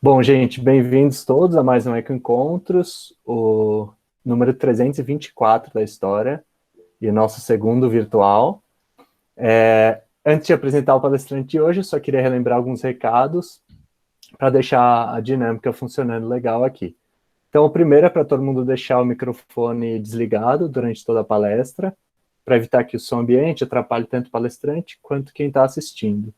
Bom, gente, bem-vindos todos a mais um Ecoencontros, o número 324 da história e nosso segundo virtual. Antes de apresentar o palestrante de hoje, eu só queria relembrar alguns recados para deixar a dinâmica funcionando legal aqui. Então, o primeiro é para todo mundo deixar o microfone desligado durante toda a palestra, para evitar que o som ambiente atrapalhe tanto o palestrante quanto quem está assistindo.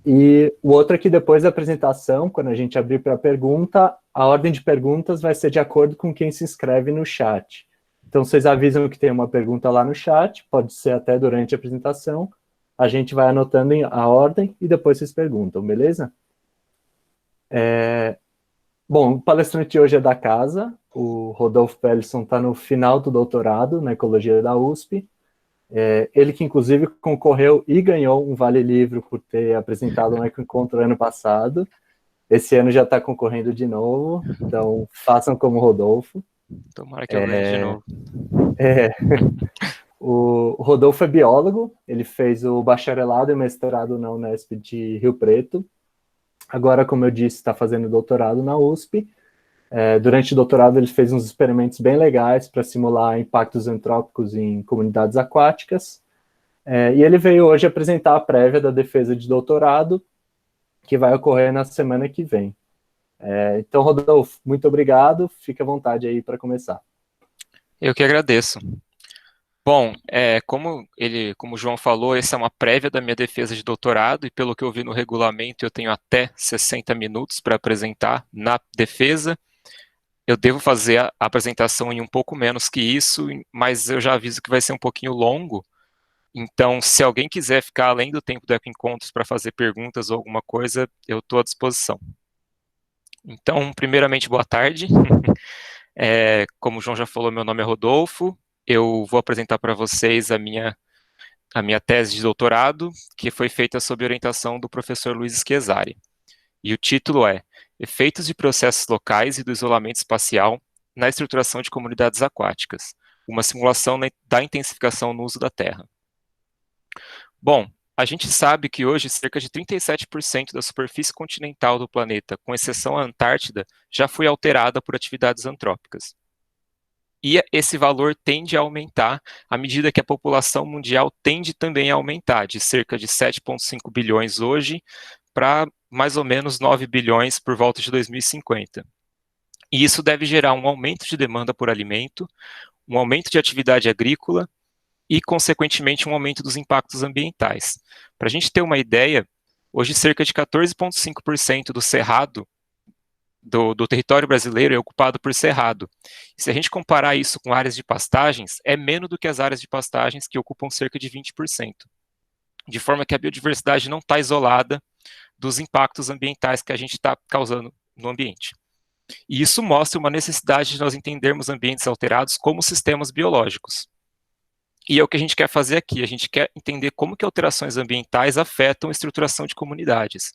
E o outro é que depois da apresentação, quando a gente abrir para pergunta, a ordem de perguntas vai ser de acordo com quem se inscreve no chat. Então, vocês avisam que tem uma pergunta lá no chat, pode ser até durante a apresentação, a gente vai anotando a ordem e depois vocês perguntam, beleza? Bom, o palestrante hoje é da casa, o Rodolfo Pellison está no final do doutorado na Ecologia da USP, ele que inclusive concorreu e ganhou um Vale Livro por ter apresentado um Ecoencontro ano passado. Esse ano já está concorrendo de novo, então façam como o Rodolfo. Tomara que eu ganhe de novo. O Rodolfo é biólogo, ele fez o bacharelado e mestrado na Unesp de Rio Preto. Agora, como eu disse, está fazendo doutorado na USP. Durante o doutorado, ele fez uns experimentos bem legais para simular impactos antrópicos em comunidades aquáticas. E ele veio hoje apresentar a prévia da defesa de doutorado, que vai ocorrer na semana que vem. Então, Rodolfo, muito obrigado. Fique à vontade aí para começar. Eu que agradeço. Bom, como o João falou, essa é uma prévia da minha defesa de doutorado, e pelo que eu vi no regulamento, eu tenho até 60 minutos para apresentar na defesa. Eu devo fazer a apresentação em um pouco menos que isso, mas eu já aviso que vai ser um pouquinho longo. Então, se alguém quiser ficar além do tempo do Ecoencontros para fazer perguntas ou alguma coisa, eu estou à disposição. Então, primeiramente, boa tarde. Como o João já falou, meu nome é Rodolfo. Eu vou apresentar para vocês a minha tese de doutorado, que foi feita sob orientação do professor Luiz Chiesari. E o título é Efeitos de processos locais e do isolamento espacial na estruturação de comunidades aquáticas, uma simulação da intensificação no uso da terra. Bom, a gente sabe que hoje cerca de 37% da superfície continental do planeta, com exceção à Antártida, já foi alterada por atividades antrópicas. E esse valor tende a aumentar à medida que a população mundial tende também a aumentar, de cerca de 7,5 bilhões hoje para mais ou menos 9 bilhões por volta de 2050. E isso deve gerar um aumento de demanda por alimento, um aumento de atividade agrícola e, consequentemente, um aumento dos impactos ambientais. Para a gente ter uma ideia, hoje cerca de 14,5% do cerrado do território brasileiro é ocupado por cerrado. Se a gente comparar isso com áreas de pastagens, é menos do que as áreas de pastagens, que ocupam cerca de 20%. De forma que a biodiversidade não está isolada dos impactos ambientais que a gente está causando no ambiente. E isso mostra uma necessidade de nós entendermos ambientes alterados como sistemas biológicos. E é o que a gente quer fazer aqui, a gente quer entender como que alterações ambientais afetam a estruturação de comunidades.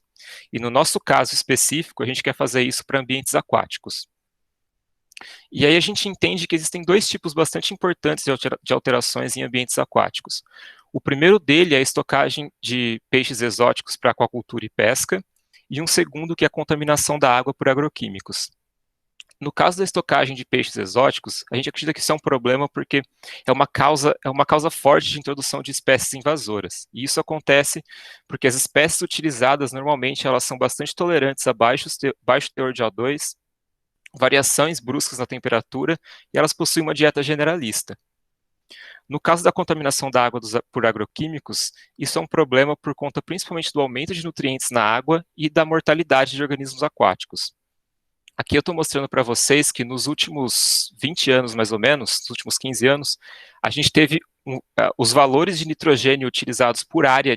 E no nosso caso específico, a gente quer fazer isso para ambientes aquáticos. E aí a gente entende que existem dois tipos bastante importantes de alterações em ambientes aquáticos. O primeiro dele é a estocagem de peixes exóticos para aquacultura e pesca, e um segundo que é a contaminação da água por agroquímicos. No caso da estocagem de peixes exóticos, a gente acredita que isso é um problema porque é uma causa forte de introdução de espécies invasoras. E isso acontece porque as espécies utilizadas, normalmente, elas são bastante tolerantes a baixo teor de O2, variações bruscas na temperatura, e elas possuem uma dieta generalista. No caso da contaminação da água por agroquímicos, isso é um problema por conta principalmente do aumento de nutrientes na água e da mortalidade de organismos aquáticos. Aqui eu estou mostrando para vocês que nos últimos 20 anos, mais ou menos, nos últimos 15 anos, a gente teve os valores de nitrogênio utilizados por área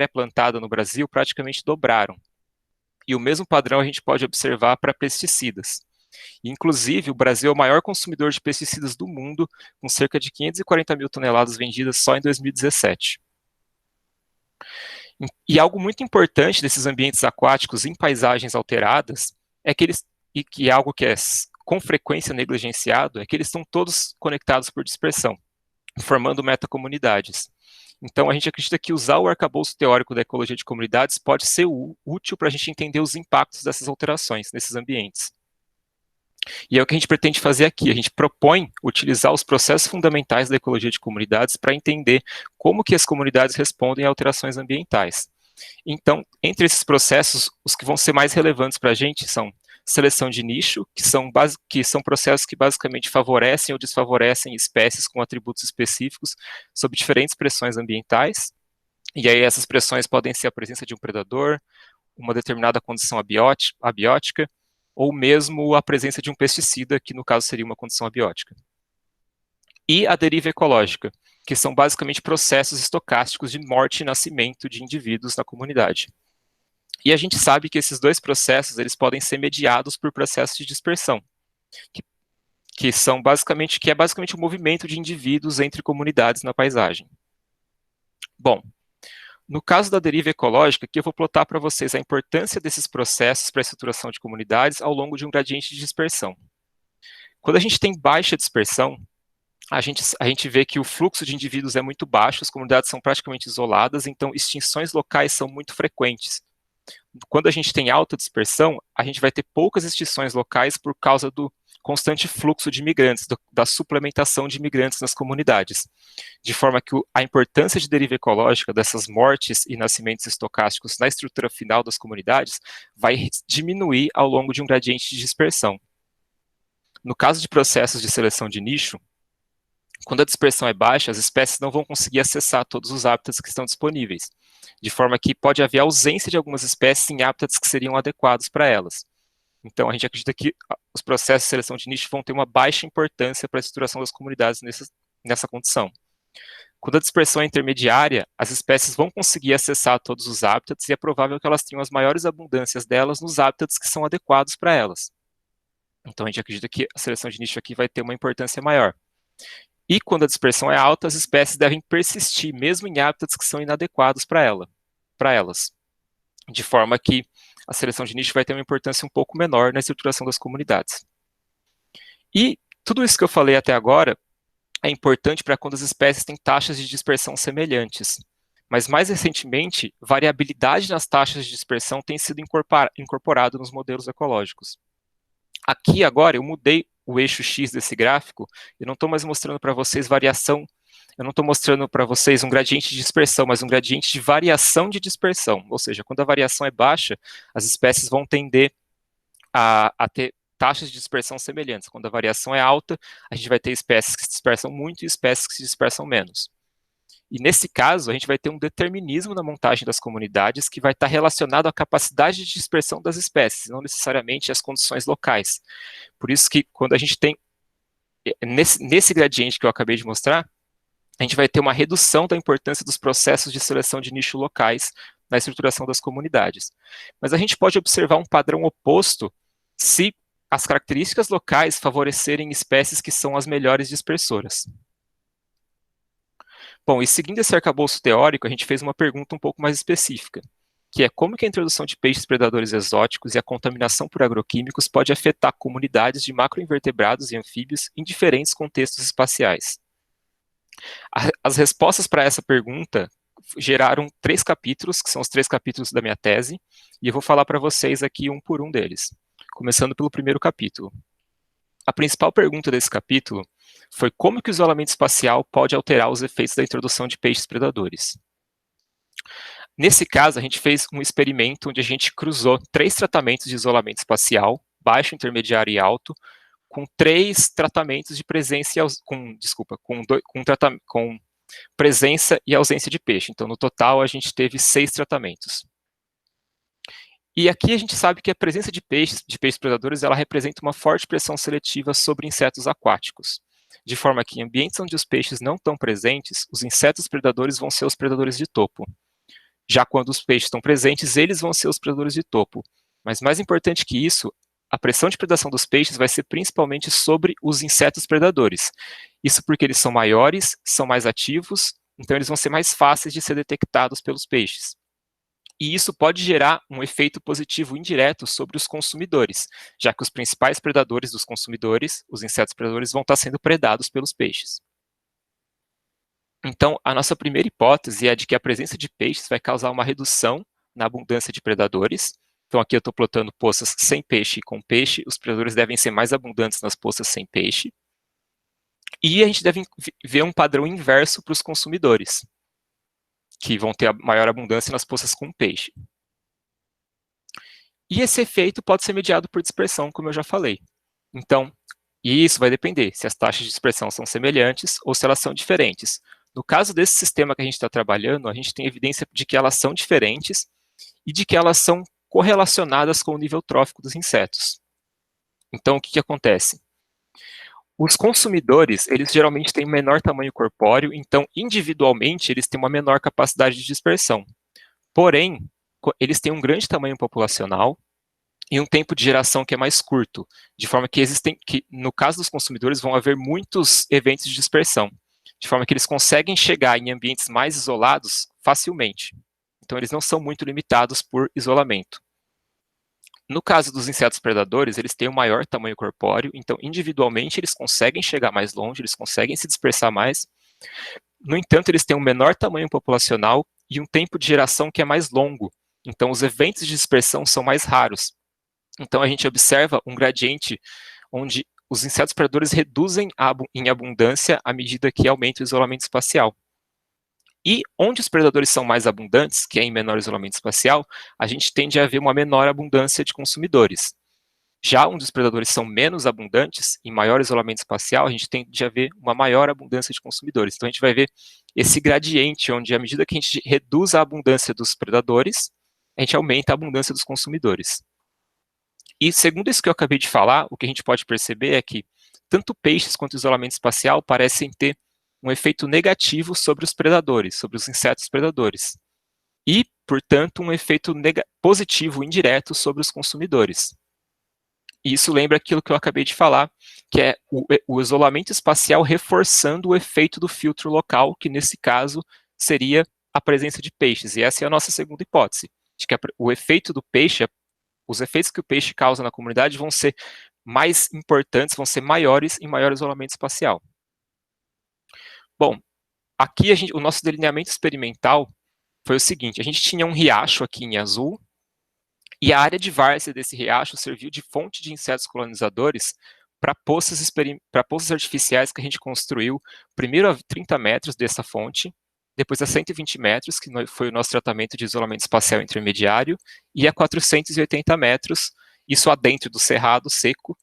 plantada no Brasil praticamente dobraram. E o mesmo padrão a gente pode observar para pesticidas. Inclusive, o Brasil é o maior consumidor de pesticidas do mundo, com cerca de 540 mil toneladas vendidas só em 2017. E algo muito importante desses ambientes aquáticos em paisagens alteradas é que é algo que é com frequência negligenciado, é que eles estão todos conectados por dispersão, formando metacomunidades. Então, a gente acredita que usar o arcabouço teórico da ecologia de comunidades pode ser útil para a gente entender os impactos dessas alterações nesses ambientes. E é o que a gente pretende fazer aqui. A gente propõe utilizar os processos fundamentais da ecologia de comunidades para entender como que as comunidades respondem a alterações ambientais. Então, entre esses processos, os que vão ser mais relevantes para a gente são seleção de nicho, que são processos que basicamente favorecem ou desfavorecem espécies com atributos específicos sob diferentes pressões ambientais. E aí essas pressões podem ser a presença de um predador, uma determinada condição abiótica, ou mesmo a presença de um pesticida, que no caso seria uma condição abiótica. E a deriva ecológica, que são basicamente processos estocásticos de morte e nascimento de indivíduos na comunidade. E a gente sabe que esses dois processos eles podem ser mediados por processos de dispersão, que é basicamente o movimento de indivíduos entre comunidades na paisagem. Bom, no caso da deriva ecológica, aqui eu vou plotar para vocês a importância desses processos para a estruturação de comunidades ao longo de um gradiente de dispersão. Quando a gente tem baixa dispersão, a gente vê que o fluxo de indivíduos é muito baixo, as comunidades são praticamente isoladas, então extinções locais são muito frequentes. Quando a gente tem alta dispersão, a gente vai ter poucas extinções locais por causa do constante fluxo de imigrantes, da suplementação de imigrantes nas comunidades. De forma que a importância de deriva ecológica dessas mortes e nascimentos estocásticos na estrutura final das comunidades vai diminuir ao longo de um gradiente de dispersão. No caso de processos de seleção de nicho, quando a dispersão é baixa, as espécies não vão conseguir acessar todos os hábitats que estão disponíveis, de forma que pode haver ausência de algumas espécies em hábitats que seriam adequados para elas. Então, a gente acredita que os processos de seleção de nicho vão ter uma baixa importância para a estruturação das comunidades nessa condição. Quando a dispersão é intermediária, as espécies vão conseguir acessar todos os hábitats e é provável que elas tenham as maiores abundâncias delas nos hábitats que são adequados para elas. Então, a gente acredita que a seleção de nicho aqui vai ter uma importância maior. E quando a dispersão é alta, as espécies devem persistir, mesmo em hábitats que são inadequados para elas. De forma que a seleção de nicho vai ter uma importância um pouco menor na estruturação das comunidades. E tudo isso que eu falei até agora é importante para quando as espécies têm taxas de dispersão semelhantes. Mas mais recentemente, variabilidade nas taxas de dispersão tem sido incorporado nos modelos ecológicos. Aqui agora eu mudei o eixo X desse gráfico, eu não estou mais mostrando para vocês variação, eu não estou mostrando para vocês um gradiente de dispersão, mas um gradiente de variação de dispersão, ou seja, quando a variação é baixa, as espécies vão tender a ter taxas de dispersão semelhantes. Quando a variação é alta, a gente vai ter espécies que se dispersam muito e espécies que se dispersam menos. E nesse caso, a gente vai ter um determinismo na montagem das comunidades que vai estar relacionado à capacidade de dispersão das espécies, não necessariamente às condições locais. Por isso que quando a gente tem, nesse gradiente que eu acabei de mostrar, a gente vai ter uma redução da importância dos processos de seleção de nicho locais na estruturação das comunidades. Mas a gente pode observar um padrão oposto se as características locais favorecerem espécies que são as melhores dispersoras. Bom, e seguindo esse arcabouço teórico, a gente fez uma pergunta um pouco mais específica, que é como que a introdução de peixes predadores exóticos e a contaminação por agroquímicos pode afetar comunidades de macroinvertebrados e anfíbios em diferentes contextos espaciais. As respostas para essa pergunta geraram 3 capítulos, que são os 3 capítulos da minha tese, e eu vou falar para vocês aqui um por um deles, começando pelo primeiro capítulo. A principal pergunta desse capítulo foi como que o isolamento espacial pode alterar os efeitos da introdução de peixes predadores. Nesse caso, a gente fez um experimento onde a gente cruzou 3 tratamentos de isolamento espacial, baixo, intermediário e alto, com 3 tratamentos de presença com presença e ausência de peixe. Então, no total, a gente teve 6 tratamentos. E aqui a gente sabe que a presença de peixes predadores, ela representa uma forte pressão seletiva sobre insetos aquáticos, de forma que em ambientes onde os peixes não estão presentes, os insetos predadores vão ser os predadores de topo. Já quando os peixes estão presentes, eles vão ser os predadores de topo. Mas mais importante que isso, a pressão de predação dos peixes vai ser principalmente sobre os insetos predadores. Isso porque eles são maiores, são mais ativos, então eles vão ser mais fáceis de ser detectados pelos peixes. E isso pode gerar um efeito positivo indireto sobre os consumidores, já que os principais predadores dos consumidores, os insetos predadores, vão estar sendo predados pelos peixes. Então, a nossa primeira hipótese é de que a presença de peixes vai causar uma redução na abundância de predadores. Então, aqui eu estou plotando poças sem peixe e com peixe. Os predadores devem ser mais abundantes nas poças sem peixe. E a gente deve ver um padrão inverso para os consumidores, que vão ter a maior abundância nas poças com peixe. E esse efeito pode ser mediado por dispersão, como eu já falei. Então, isso vai depender se as taxas de dispersão são semelhantes ou se elas são diferentes. No caso desse sistema que a gente está trabalhando, a gente tem evidência de que elas são diferentes e de que elas são correlacionadas com o nível trófico dos insetos. Então, o que acontece? Os consumidores, eles geralmente têm menor tamanho corpóreo, então, individualmente, eles têm uma menor capacidade de dispersão. Porém, eles têm um grande tamanho populacional e um tempo de geração que é mais curto, de forma que no caso dos consumidores, vão haver muitos eventos de dispersão, de forma que eles conseguem chegar em ambientes mais isolados facilmente. Então, eles não são muito limitados por isolamento. No caso dos insetos predadores, eles têm um maior tamanho corpóreo, então, individualmente, eles conseguem chegar mais longe, eles conseguem se dispersar mais. No entanto, eles têm um menor tamanho populacional e um tempo de geração que é mais longo. Então, os eventos de dispersão são mais raros. Então, a gente observa um gradiente onde os insetos predadores reduzem em abundância à medida que aumenta o isolamento espacial. E onde os predadores são mais abundantes, que é em menor isolamento espacial, a gente tende a ver uma menor abundância de consumidores. Já onde os predadores são menos abundantes, em maior isolamento espacial, a gente tende a ver uma maior abundância de consumidores. Então, a gente vai ver esse gradiente, onde à medida que a gente reduz a abundância dos predadores, a gente aumenta a abundância dos consumidores. E segundo isso que eu acabei de falar, o que a gente pode perceber é que tanto peixes quanto isolamento espacial parecem ter um efeito negativo sobre os predadores, sobre os insetos predadores. E, portanto, um efeito positivo indireto sobre os consumidores. E isso lembra aquilo que eu acabei de falar, que é o isolamento espacial reforçando o efeito do filtro local, que nesse caso seria a presença de peixes. E essa é a nossa segunda hipótese, de que o efeito do peixe, os efeitos que o peixe causa na comunidade vão ser mais importantes, vão ser maiores em maior isolamento espacial. Bom, aqui o nosso delineamento experimental foi o seguinte: a gente tinha um riacho aqui em azul, e a área de várzea desse riacho serviu de fonte de insetos colonizadores para poças artificiais que a gente construiu, primeiro a 30 metros dessa fonte, depois a 120 metros, que foi o nosso tratamento de isolamento espacial intermediário, e a 480 metros, isso adentro do cerrado seco,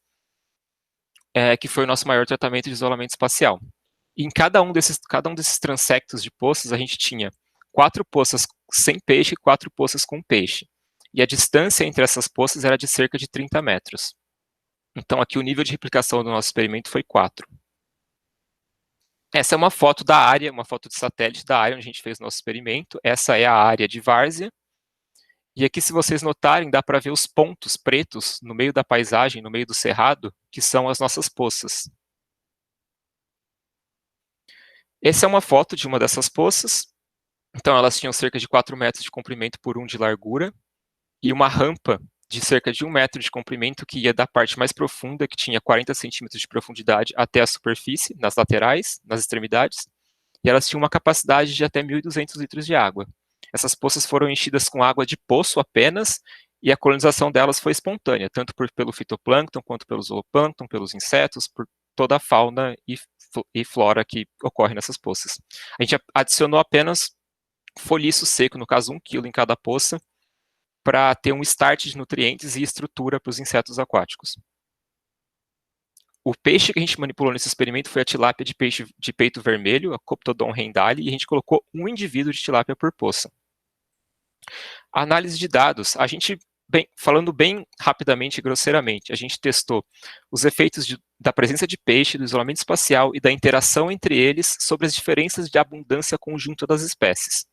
que foi o nosso maior tratamento de isolamento espacial. E em cada um desses transectos de poças, a gente tinha 4 poças sem peixe e 4 poças com peixe. E a distância entre essas poças era de cerca de 30 metros. Então, aqui o nível de replicação do nosso experimento foi 4. Essa é uma foto da área, uma foto de satélite da área onde a gente fez o nosso experimento. Essa é a área de várzea. E aqui, se vocês notarem, dá para ver os pontos pretos no meio da paisagem, no meio do cerrado, que são as nossas poças. Essa é uma foto de uma dessas poças. Então, elas tinham cerca de 4 metros de comprimento por 1 de largura, e uma rampa de cerca de 1 metro de comprimento que ia da parte mais profunda, que tinha 40 centímetros de profundidade, até a superfície, nas laterais, nas extremidades, e elas tinham uma capacidade de até 1.200 litros de água. Essas poças foram enchidas com água de poço apenas, e a colonização delas foi espontânea, tanto pelo fitoplâncton, quanto pelo zooplâncton, pelos insetos, por toda a fauna e flora que ocorre nessas poças. A gente adicionou apenas folhiço seco, no caso 1 quilo em cada poça, para ter um start de nutrientes e estrutura para os insetos aquáticos. O peixe que a gente manipulou nesse experimento foi a tilápia de peito vermelho, a Coptodon rendale, e a gente colocou 1 indivíduo de tilápia por poça. A análise de dados, falando bem rapidamente e grosseiramente, a gente testou os efeitos da presença de peixe, do isolamento espacial e da interação entre eles sobre as diferenças de abundância conjunta das espécies.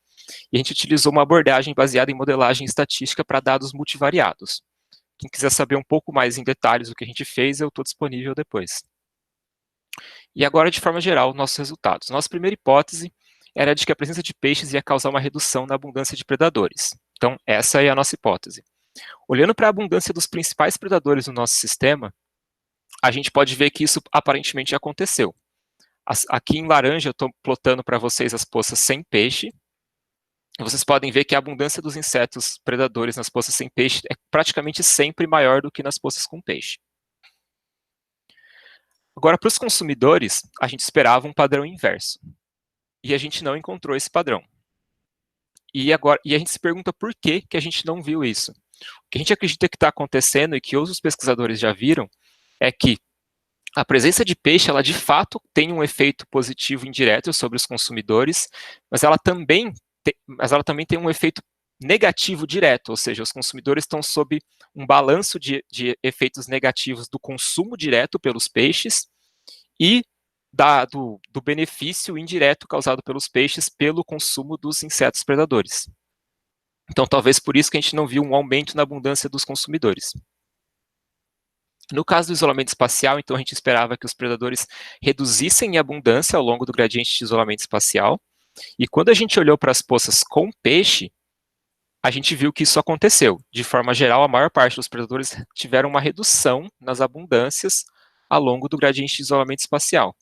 E a gente utilizou uma abordagem baseada em modelagem estatística para dados multivariados. Quem quiser saber um pouco mais em detalhes do que a gente fez, eu estou disponível depois. E agora, de forma geral, nossos resultados. Nossa primeira hipótese era de que a presença de peixes ia causar uma redução na abundância de predadores. Então, essa é a nossa hipótese. Olhando para a abundância dos principais predadores no nosso sistema, a gente pode ver que isso aparentemente aconteceu. Aqui em laranja eu estou plotando para vocês as poças sem peixe. Vocês podem ver que a abundância dos insetos predadores nas poças sem peixe é praticamente sempre maior do que nas poças com peixe. Agora, para os consumidores, a gente esperava um padrão inverso. E a gente não encontrou esse padrão. E a gente se pergunta por que a gente não viu isso. O que a gente acredita que está acontecendo e que outros pesquisadores já viram é que a presença de peixe, ela de fato tem um efeito positivo indireto sobre os consumidores, mas ela também tem um efeito negativo direto, ou seja, os consumidores estão sob um balanço de efeitos negativos do consumo direto pelos peixes e do benefício indireto causado pelos peixes pelo consumo dos insetos predadores. Então, talvez por isso que a gente não viu um aumento na abundância dos consumidores. No caso do isolamento espacial, então, a gente esperava que os predadores reduzissem em abundância ao longo do gradiente de isolamento espacial, e quando a gente olhou para as poças com peixe, a gente viu que isso aconteceu. De forma geral, a maior parte dos predadores tiveram uma redução nas abundâncias ao longo do gradiente de isolamento espacial.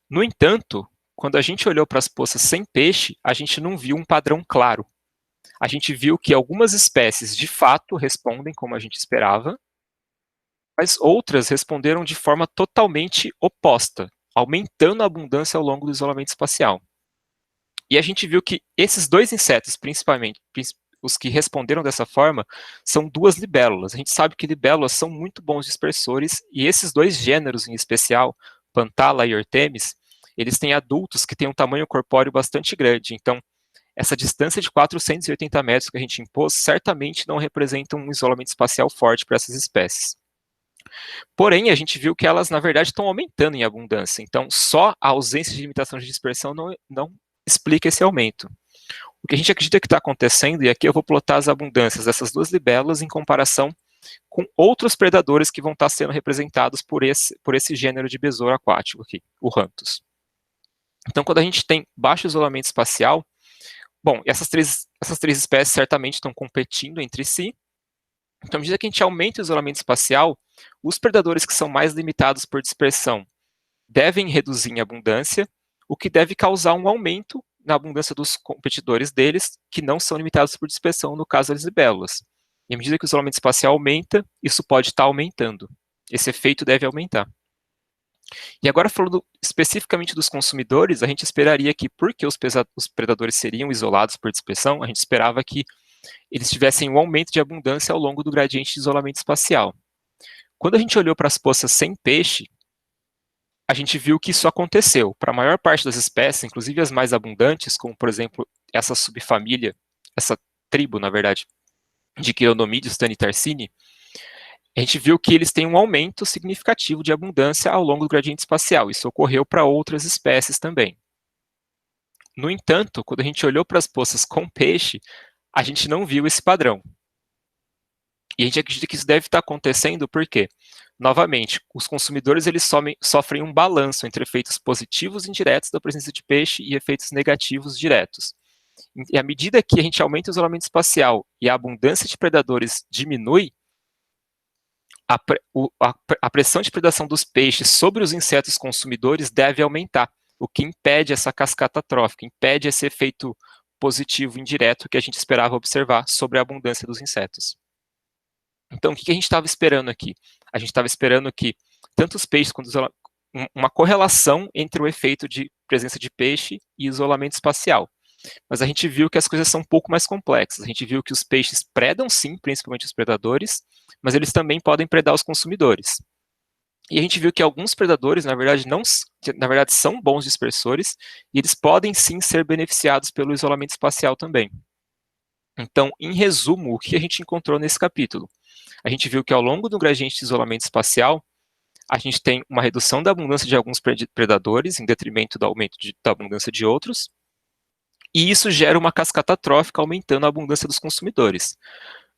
No entanto, quando a gente olhou para as poças sem peixe, a gente não viu um padrão claro. A gente viu que algumas espécies, de fato, respondem como a gente esperava, mas outras responderam de forma totalmente oposta, aumentando a abundância ao longo do isolamento espacial. E a gente viu que esses dois insetos, principalmente os que responderam dessa forma, são duas libélulas. A gente sabe que libélulas são muito bons dispersores, e esses dois gêneros em especial, Pantala e Ortemis, eles têm adultos que têm um tamanho corpóreo bastante grande. Então, essa distância de 480 metros que a gente impôs certamente não representa um isolamento espacial forte para essas espécies. Porém, a gente viu que elas, na verdade, estão aumentando em abundância. Então, só a ausência de limitação de dispersão não explica esse aumento. O que a gente acredita que está acontecendo, e aqui eu vou plotar as abundâncias dessas duas libélulas em comparação com outros predadores que vão estar sendo representados por esse gênero de besouro aquático aqui, o Rantus. Então, quando a gente tem baixo isolamento espacial, bom, essas três espécies certamente estão competindo entre si. Então, à medida que a gente aumenta o isolamento espacial, os predadores que são mais limitados por dispersão devem reduzir em abundância, o que deve causar um aumento na abundância dos competidores deles, que não são limitados por dispersão, no caso das libélulas. E à medida que o isolamento espacial aumenta, isso pode estar aumentando. Esse efeito deve aumentar. E agora, falando especificamente dos consumidores, a gente esperaria que, porque os predadores seriam isolados por dispersão, a gente esperava que eles tivessem um aumento de abundância ao longo do gradiente de isolamento espacial. Quando a gente olhou para as poças sem peixe, a gente viu que isso aconteceu. Para a maior parte das espécies, inclusive as mais abundantes, como, por exemplo, essa subfamília, essa tribo, na verdade, de Chironomideus tanitarcini, a gente viu que eles têm um aumento significativo de abundância ao longo do gradiente espacial. Isso ocorreu para outras espécies também. No entanto, quando a gente olhou para as poças com peixe, a gente não viu esse padrão. E a gente acredita que isso deve estar acontecendo porque, novamente, os consumidores eles sofrem um balanço entre efeitos positivos indiretos da presença de peixe e efeitos negativos diretos. E à medida que a gente aumenta o isolamento espacial e a abundância de predadores diminui, a pressão de predação dos peixes sobre os insetos consumidores deve aumentar, o que impede essa cascata trófica, impede esse efeito positivo indireto que a gente esperava observar sobre a abundância dos insetos. Então, o que a gente estava esperando aqui? A gente estava esperando que tanto os peixes quanto uma correlação entre o efeito de presença de peixe e isolamento espacial. Mas a gente viu que as coisas são um pouco mais complexas. A gente viu que os peixes predam sim, principalmente os predadores, mas eles também podem predar os consumidores. E a gente viu que alguns predadores, na verdade, são bons dispersores, e eles podem sim ser beneficiados pelo isolamento espacial também. Então, em resumo, o que a gente encontrou nesse capítulo? A gente viu que ao longo do gradiente de isolamento espacial, a gente tem uma redução da abundância de alguns predadores, em detrimento do aumento da abundância de outros, e isso gera uma cascata trófica, aumentando a abundância dos consumidores.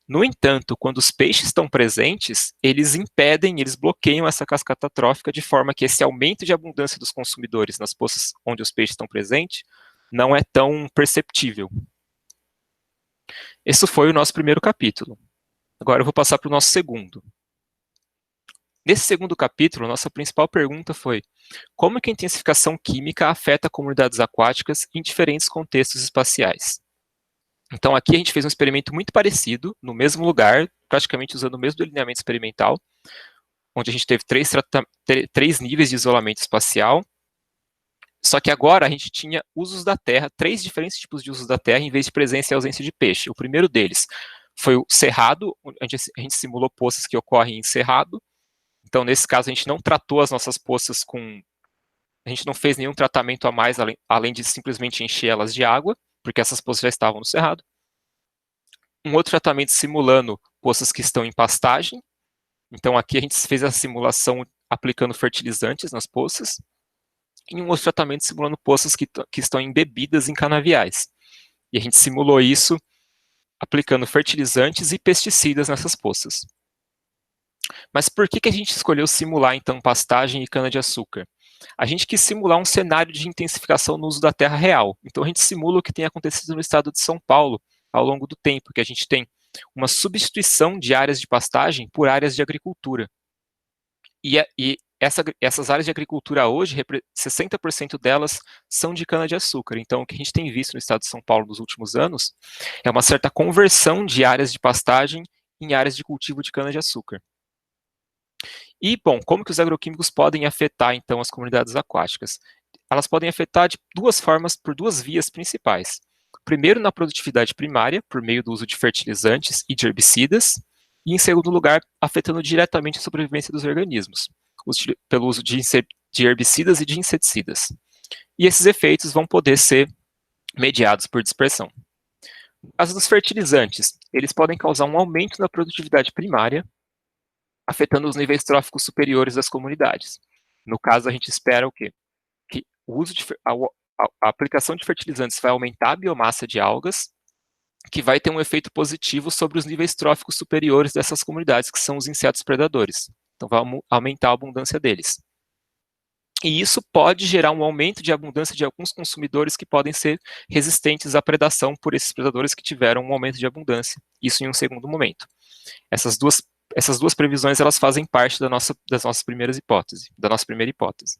No entanto, quando os peixes estão presentes, eles bloqueiam essa cascata trófica, de forma que esse aumento de abundância dos consumidores nas poças onde os peixes estão presentes não é tão perceptível. Esse foi o nosso primeiro capítulo. Agora eu vou passar para o nosso segundo. Nesse segundo capítulo, nossa principal pergunta foi: como que a intensificação química afeta comunidades aquáticas em diferentes contextos espaciais? Então, aqui a gente fez um experimento muito parecido, no mesmo lugar, praticamente usando o mesmo delineamento experimental, onde a gente teve três níveis de isolamento espacial. Só que agora a gente tinha usos da Terra, 3 diferentes tipos de usos da Terra, em vez de presença e ausência de peixe. O primeiro deles foi o cerrado, onde a gente simulou poças que ocorrem em cerrado. Então, nesse caso, a gente não tratou as nossas poças com... A gente não fez nenhum tratamento a mais, além de simplesmente encher elas de água, porque essas poças já estavam no cerrado. Um outro tratamento simulando poças que estão em pastagem. Então, aqui a gente fez a simulação aplicando fertilizantes nas poças. E um outro tratamento simulando poças que estão embebidas em canaviais. E a gente simulou isso aplicando fertilizantes e pesticidas nessas poças. Mas por que a gente escolheu simular, então, pastagem e cana-de-açúcar? A gente quis simular um cenário de intensificação no uso da terra real. Então, a gente simula o que tem acontecido no estado de São Paulo ao longo do tempo, que a gente tem uma substituição de áreas de pastagem por áreas de agricultura. E essas áreas de agricultura hoje, 60% delas são de cana-de-açúcar. Então, o que a gente tem visto no estado de São Paulo nos últimos anos é uma certa conversão de áreas de pastagem em áreas de cultivo de cana-de-açúcar. E, bom, como que os agroquímicos podem afetar, então, as comunidades aquáticas? Elas podem afetar de duas formas, por duas vias principais. Primeiro, na produtividade primária, por meio do uso de fertilizantes e de herbicidas, e, em segundo lugar, afetando diretamente a sobrevivência dos organismos, pelo uso de herbicidas e de inseticidas. E esses efeitos vão poder ser mediados por dispersão. No caso dos fertilizantes, eles podem causar um aumento na produtividade primária, afetando os níveis tróficos superiores das comunidades. No caso, a gente espera o quê? Que o uso a aplicação de fertilizantes vai aumentar a biomassa de algas, que vai ter um efeito positivo sobre os níveis tróficos superiores dessas comunidades, que são os insetos predadores. Então, vai aumentar a abundância deles. E isso pode gerar um aumento de abundância de alguns consumidores que podem ser resistentes à predação por esses predadores que tiveram um aumento de abundância. Isso em um segundo momento. Essas duas previsões, elas fazem parte das nossas primeiras hipóteses, da nossa primeira hipótese.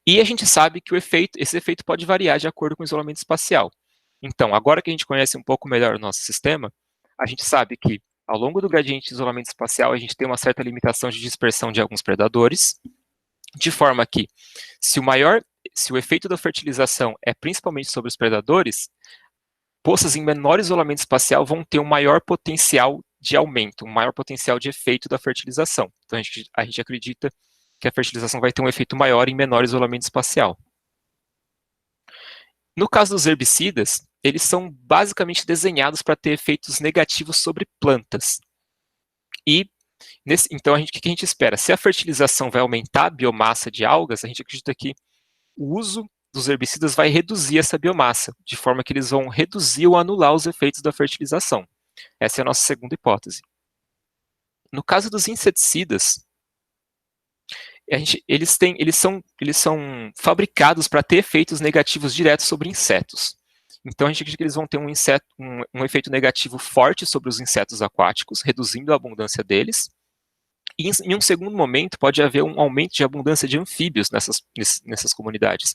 E a gente sabe que esse efeito pode variar de acordo com o isolamento espacial. Então, agora que a gente conhece um pouco melhor o nosso sistema, a gente sabe que, ao longo do gradiente de isolamento espacial, a gente tem uma certa limitação de dispersão de alguns predadores, de forma que, se o efeito da fertilização é principalmente sobre os predadores, poças em menor isolamento espacial vão ter um maior potencial de aumento, um maior potencial de efeito da fertilização. Então, a gente acredita que a fertilização vai ter um efeito maior em menor isolamento espacial. No caso dos herbicidas, eles são basicamente desenhados para ter efeitos negativos sobre plantas. E, então, o que a gente espera? Se a fertilização vai aumentar a biomassa de algas, a gente acredita que o uso dos herbicidas vai reduzir essa biomassa, de forma que eles vão reduzir ou anular os efeitos da fertilização. Essa é a nossa segunda hipótese. No caso dos inseticidas, eles são fabricados para ter efeitos negativos diretos sobre insetos. Então, a gente acredita que eles vão ter um efeito negativo forte sobre os insetos aquáticos, reduzindo a abundância deles. E, em um segundo momento, pode haver um aumento de abundância de anfíbios nessas comunidades.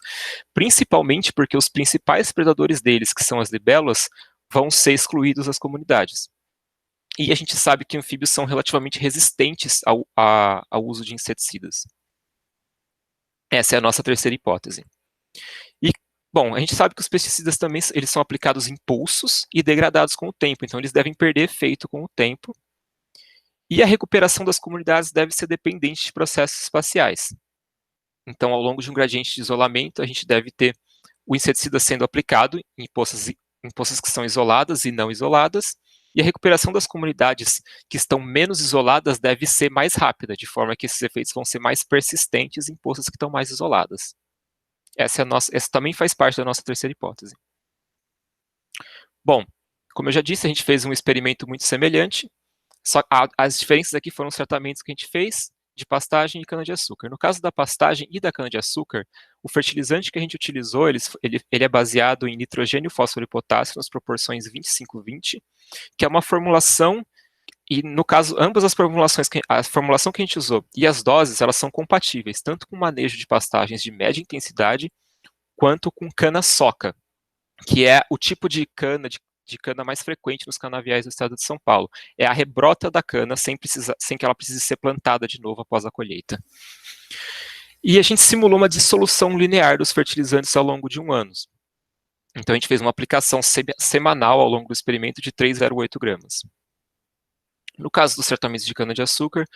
Principalmente porque os principais predadores deles, que são as libélulas, vão ser excluídos das comunidades. E a gente sabe que anfíbios são relativamente resistentes ao uso de inseticidas. Essa é a nossa terceira hipótese. E, bom, a gente sabe que os pesticidas também eles são aplicados em pulsos e degradados com o tempo, então eles devem perder efeito com o tempo. E a recuperação das comunidades deve ser dependente de processos espaciais. Então, ao longo de um gradiente de isolamento, a gente deve ter o inseticida sendo aplicado em poças que são isoladas e não isoladas, e a recuperação das comunidades que estão menos isoladas deve ser mais rápida, de forma que esses efeitos vão ser mais persistentes em poças que estão mais isoladas. Essa também faz parte da nossa terceira hipótese. Bom, como eu já disse, a gente fez um experimento muito semelhante, só as diferenças aqui foram os tratamentos que a gente fez de pastagem e cana-de-açúcar. No caso da pastagem e da cana-de-açúcar, o fertilizante que a gente utilizou, ele é baseado em nitrogênio, fósforo e potássio nas proporções 25-20, que é uma formulação E, no caso, ambas as formulações, a formulação que a gente usou e as doses, elas são compatíveis, tanto com manejo de pastagens de média intensidade, quanto com cana-soca, que é o tipo de cana mais frequente nos canaviais do estado de São Paulo. É a rebrota da cana sem que ela precise ser plantada de novo após a colheita. E a gente simulou uma dissolução linear dos fertilizantes ao longo de 1 ano. Então a gente fez uma aplicação semanal ao longo do experimento de 3,08 gramas. No caso dos tratamentos de cana-de-açúcar,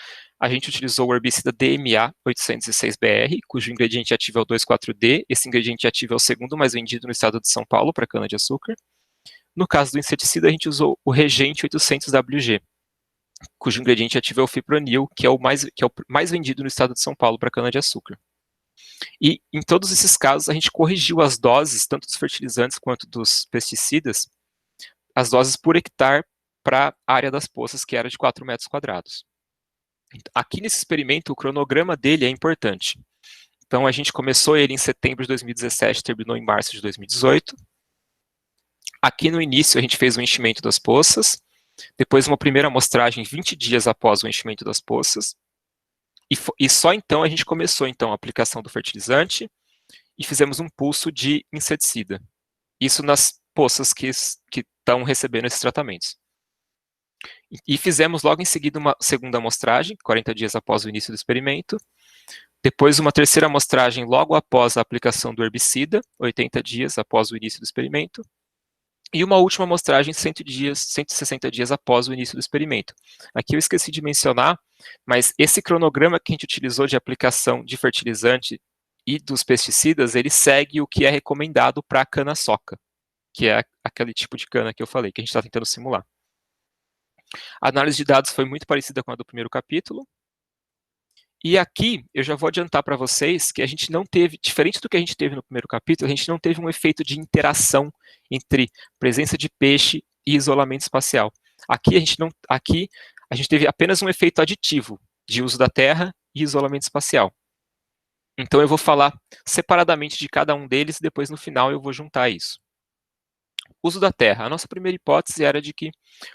a gente utilizou o herbicida DMA 806BR, cujo ingrediente ativo é o 2,4-D. Esse ingrediente ativo é o segundo mais vendido no estado de São Paulo para cana-de-açúcar. No caso do inseticida, a gente usou o Regente 800WG, cujo ingrediente ativo é o fipronil, que é o mais vendido no estado de São Paulo para cana-de-açúcar. E em todos esses casos, a gente corrigiu as doses, tanto dos fertilizantes quanto dos pesticidas, as doses por hectare para a área das poças, que era de 4 metros quadrados. Aqui nesse experimento, o cronograma dele é importante. Então, a gente começou ele em setembro de 2017, terminou em março de 2018. Aqui no início, a gente fez o enchimento das poças, depois uma primeira amostragem 20 dias após o enchimento das poças, e só então a gente começou então, a aplicação do fertilizante e fizemos um pulso de inseticida. Isso nas poças que estão recebendo esses tratamentos. E fizemos logo em seguida uma segunda amostragem, 40 dias após o início do experimento, depois uma terceira amostragem logo após a aplicação do herbicida, 80 dias após o início do experimento, e uma última amostragem 160 dias após o início do experimento. Aqui eu esqueci de mencionar, mas esse cronograma que a gente utilizou de aplicação de fertilizante e dos pesticidas, ele segue o que é recomendado para a cana-soca, que é aquele tipo de cana que eu falei, que a gente está tentando simular. A análise de dados foi muito parecida com a do primeiro capítulo. E aqui, eu já vou adiantar para vocês que a gente não teve, diferente do que a gente teve no primeiro capítulo, a gente não teve um efeito de interação entre presença de peixe e isolamento espacial. Aqui a gente teve apenas um efeito aditivo de uso da terra e isolamento espacial. Então eu vou falar separadamente de cada um deles e depois no final eu vou juntar isso. Uso da terra. A nossa primeira hipótese era de que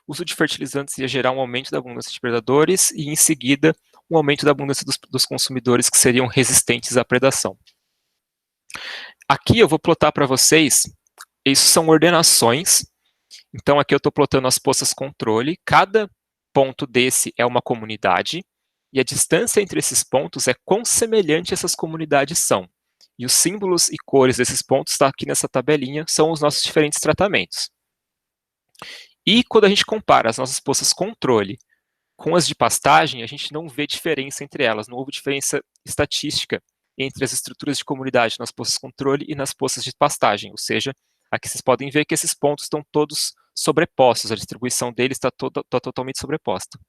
o uso de fertilizantes ia gerar um aumento da abundância de predadores e, em seguida, um aumento da abundância dos consumidores que seriam resistentes à predação. Aqui eu vou plotar para vocês, isso são ordenações, então aqui eu estou plotando as poças controle, cada ponto desse é uma comunidade, e a distância entre esses pontos é quão semelhante essas comunidades são. E os símbolos e cores desses pontos, está aqui nessa tabelinha, são os nossos diferentes tratamentos. E quando a gente compara as nossas poças controle com as de pastagem, a gente não vê diferença entre elas, não houve diferença estatística entre as estruturas de comunidade nas poças controle e nas poças de pastagem, ou seja, aqui vocês podem ver que esses pontos estão todos sobrepostos, a distribuição deles está totalmente sobreposta.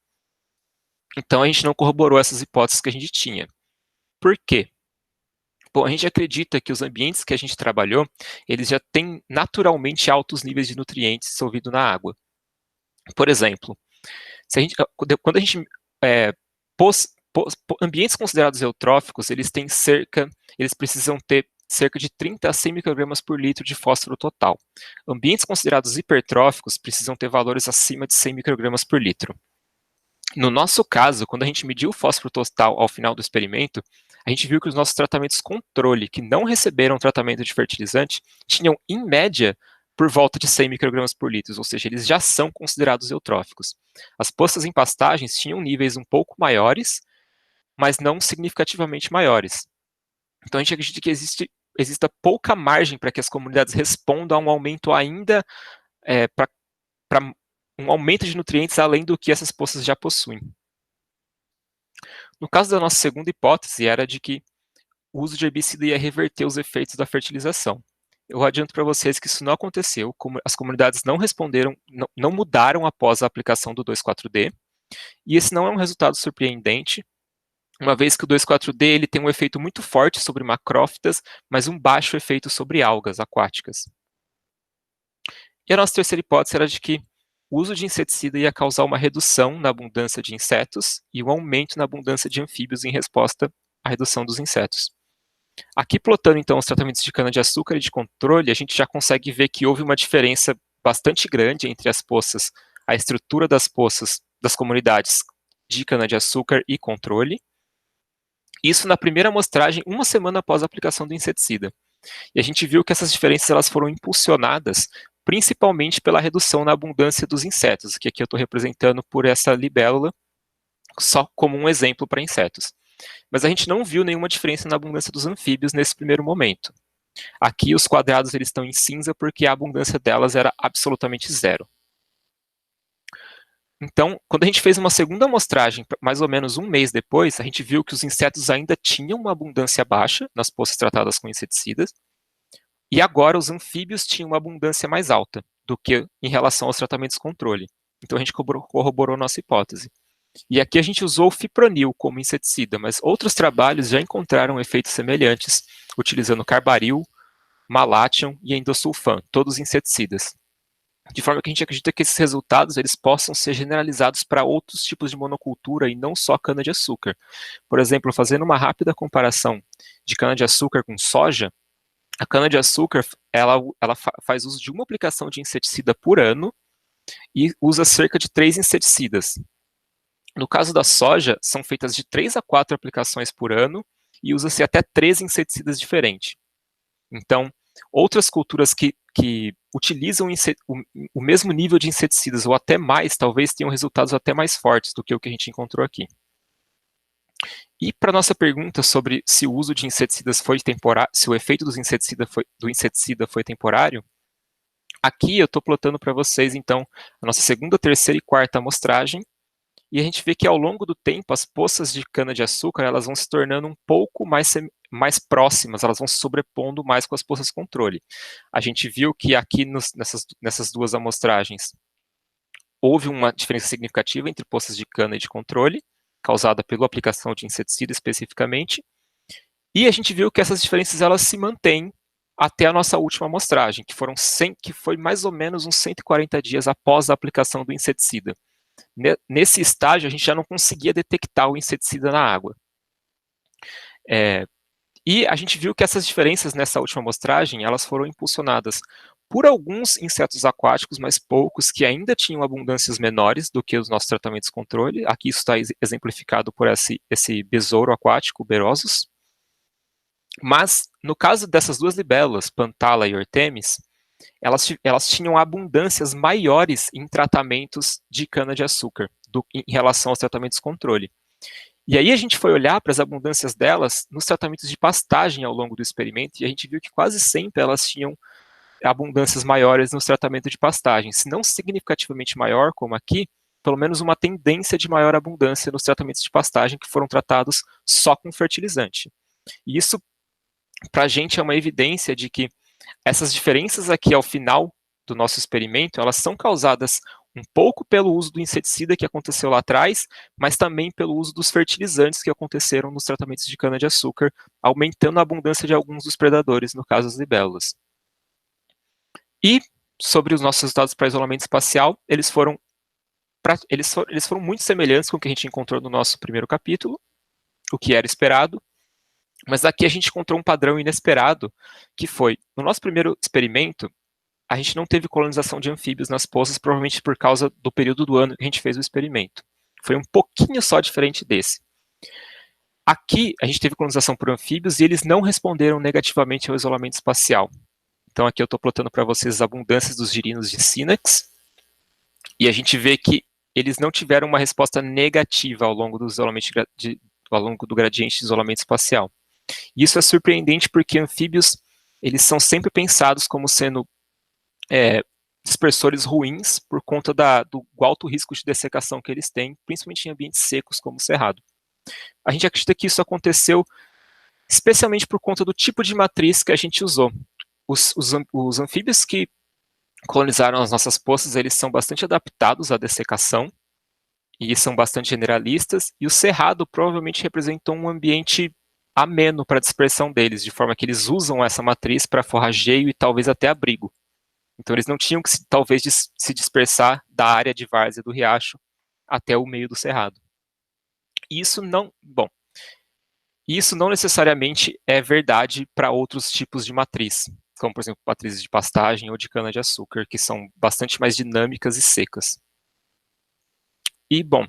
Então a gente não corroborou essas hipóteses que a gente tinha. Por quê? Bom, a gente acredita que os ambientes que a gente trabalhou, eles já têm naturalmente altos níveis de nutrientes dissolvidos na água. Por exemplo, quando a gente ambientes considerados eutróficos, eles precisam ter cerca de 30 a 100 microgramas por litro de fósforo total. Ambientes considerados hipertróficos precisam ter valores acima de 100 microgramas por litro. No nosso caso, quando a gente mediu o fósforo total ao final do experimento, a gente viu que os nossos tratamentos controle, que não receberam tratamento de fertilizante, tinham, em média, por volta de 100 microgramas por litro, ou seja, eles já são considerados eutróficos. As poças em pastagens tinham níveis um pouco maiores, mas não significativamente maiores. Então a gente acredita que exista pouca margem para que as comunidades respondam a um aumento ainda, para um aumento de nutrientes além do que essas poças já possuem. No caso da nossa segunda hipótese, era de que o uso de herbicida ia reverter os efeitos da fertilização. Eu adianto para vocês que isso não aconteceu, as comunidades não responderam, não mudaram após a aplicação do 2,4-D, e esse não é um resultado surpreendente, uma vez que o 2,4-D ele tem um efeito muito forte sobre macrófitas, mas um baixo efeito sobre algas aquáticas. E a nossa terceira hipótese era de que o uso de inseticida ia causar uma redução na abundância de insetos e um aumento na abundância de anfíbios em resposta à redução dos insetos. Aqui, plotando então os tratamentos de cana-de-açúcar e de controle, a gente já consegue ver que houve uma diferença bastante grande entre as poças, a estrutura das poças das comunidades de cana-de-açúcar e controle. Isso na primeira amostragem, uma semana após a aplicação do inseticida. E a gente viu que essas diferenças elas foram impulsionadas principalmente pela redução na abundância dos insetos, que aqui eu estou representando por essa libélula, só como um exemplo para insetos. Mas a gente não viu nenhuma diferença na abundância dos anfíbios nesse primeiro momento. Aqui os quadrados eles estão em cinza porque a abundância delas era absolutamente zero. Então, quando a gente fez uma segunda amostragem, mais ou menos um mês depois, a gente viu que os insetos ainda tinham uma abundância baixa nas poças tratadas com inseticidas, e agora os anfíbios tinham uma abundância mais alta do que em relação aos tratamentos controle. Então a gente corroborou nossa hipótese. E aqui a gente usou o fipronil como inseticida, mas outros trabalhos já encontraram efeitos semelhantes, utilizando carbaril, malathion e endosulfan, todos inseticidas. De forma que a gente acredita que esses resultados eles possam ser generalizados para outros tipos de monocultura e não só cana-de-açúcar. Por exemplo, fazendo uma rápida comparação de cana-de-açúcar com soja, a cana-de-açúcar ela faz uso de uma aplicação de inseticida por ano e usa cerca de 3 inseticidas. No caso da soja, são feitas de 3 a 4 aplicações por ano e usa-se até 13 inseticidas diferentes. Então, outras culturas que utilizam o mesmo nível de inseticidas ou até mais, talvez tenham resultados até mais fortes do que o que a gente encontrou aqui. E para nossa pergunta sobre se o uso de inseticidas foi temporário, se o efeito do inseticida foi temporário, aqui eu estou plotando para vocês, então, a nossa segunda, terceira e quarta amostragem, e a gente vê que ao longo do tempo as poças de cana-de-açúcar elas vão se tornando um pouco mais próximas, elas vão se sobrepondo mais com as poças controle. A gente viu que aqui nessas duas amostragens houve uma diferença significativa entre poças de cana e de controle, causada pela aplicação de inseticida especificamente, e a gente viu que essas diferenças elas se mantêm até a nossa última amostragem, que foi mais ou menos uns 140 dias após a aplicação do inseticida. Nesse estágio, a gente já não conseguia detectar o inseticida na água. E a gente viu que essas diferenças nessa última amostragem, elas foram impulsionadas por alguns insetos aquáticos, mas poucos, que ainda tinham abundâncias menores do que os nossos tratamentos controle. Aqui isso está exemplificado por esse besouro aquático, Berosus. Mas, no caso dessas duas libélulas, Pantala e Ortemis, elas tinham abundâncias maiores em tratamentos de cana-de-açúcar em relação aos tratamentos controle. E aí a gente foi olhar para as abundâncias delas nos tratamentos de pastagem ao longo do experimento e a gente viu que quase sempre elas tinham abundâncias maiores nos tratamentos de pastagem, se não significativamente maior, como aqui, pelo menos uma tendência de maior abundância nos tratamentos de pastagem que foram tratados só com fertilizante. E isso, para a gente, é uma evidência de que essas diferenças aqui ao final do nosso experimento, elas são causadas um pouco pelo uso do inseticida que aconteceu lá atrás, mas também pelo uso dos fertilizantes que aconteceram nos tratamentos de cana-de-açúcar, aumentando a abundância de alguns dos predadores, no caso das libélulas. E sobre os nossos resultados para isolamento espacial, eles foram muito semelhantes com o que a gente encontrou no nosso primeiro capítulo, o que era esperado, mas aqui a gente encontrou um padrão inesperado, que foi, no nosso primeiro experimento, a gente não teve colonização de anfíbios nas poças, provavelmente por causa do período do ano que a gente fez o experimento. Foi um pouquinho só diferente desse. Aqui, a gente teve colonização por anfíbios e eles não responderam negativamente ao isolamento espacial. Então aqui eu estou plotando para vocês as abundâncias dos girinos de Synax, e a gente vê que eles não tiveram uma resposta negativa ao longo do gradiente de isolamento espacial. Isso é surpreendente porque anfíbios, eles são sempre pensados como sendo dispersores ruins por conta do alto risco de dessecação que eles têm, principalmente em ambientes secos como o cerrado. A gente acredita que isso aconteceu especialmente por conta do tipo de matriz que a gente usou. Os anfíbios que colonizaram as nossas poças, eles são bastante adaptados à dessecação e são bastante generalistas, e o cerrado provavelmente representou um ambiente ameno para a dispersão deles, de forma que eles usam essa matriz para forrageio e talvez até abrigo. Então eles não tinham que, talvez, se dispersar da área de várzea do riacho até o meio do cerrado. Isso não necessariamente é verdade para outros tipos de matriz, como, por exemplo, matrizes de pastagem ou de cana-de-açúcar, que são bastante mais dinâmicas e secas. E, bom,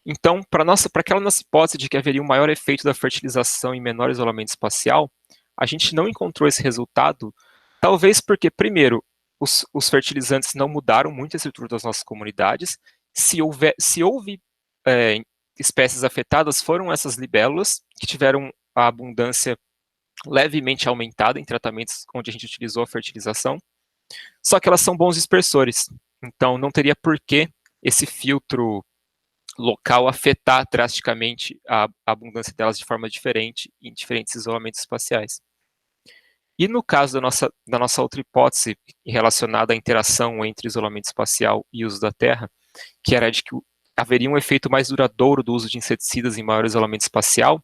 então, para aquela nossa hipótese de que haveria um maior efeito da fertilização e menor isolamento espacial, a gente não encontrou esse resultado, talvez porque, primeiro, os fertilizantes não mudaram muito a estrutura das nossas comunidades. Se houve espécies afetadas, foram essas libélulas, que tiveram a abundância levemente aumentada em tratamentos onde a gente utilizou a fertilização, só que elas são bons dispersores, então não teria por que esse filtro local afetar drasticamente a abundância delas de forma diferente em diferentes isolamentos espaciais. E no caso da nossa outra hipótese relacionada à interação entre isolamento espacial e uso da Terra, que era de que haveria um efeito mais duradouro do uso de inseticidas em maior isolamento espacial,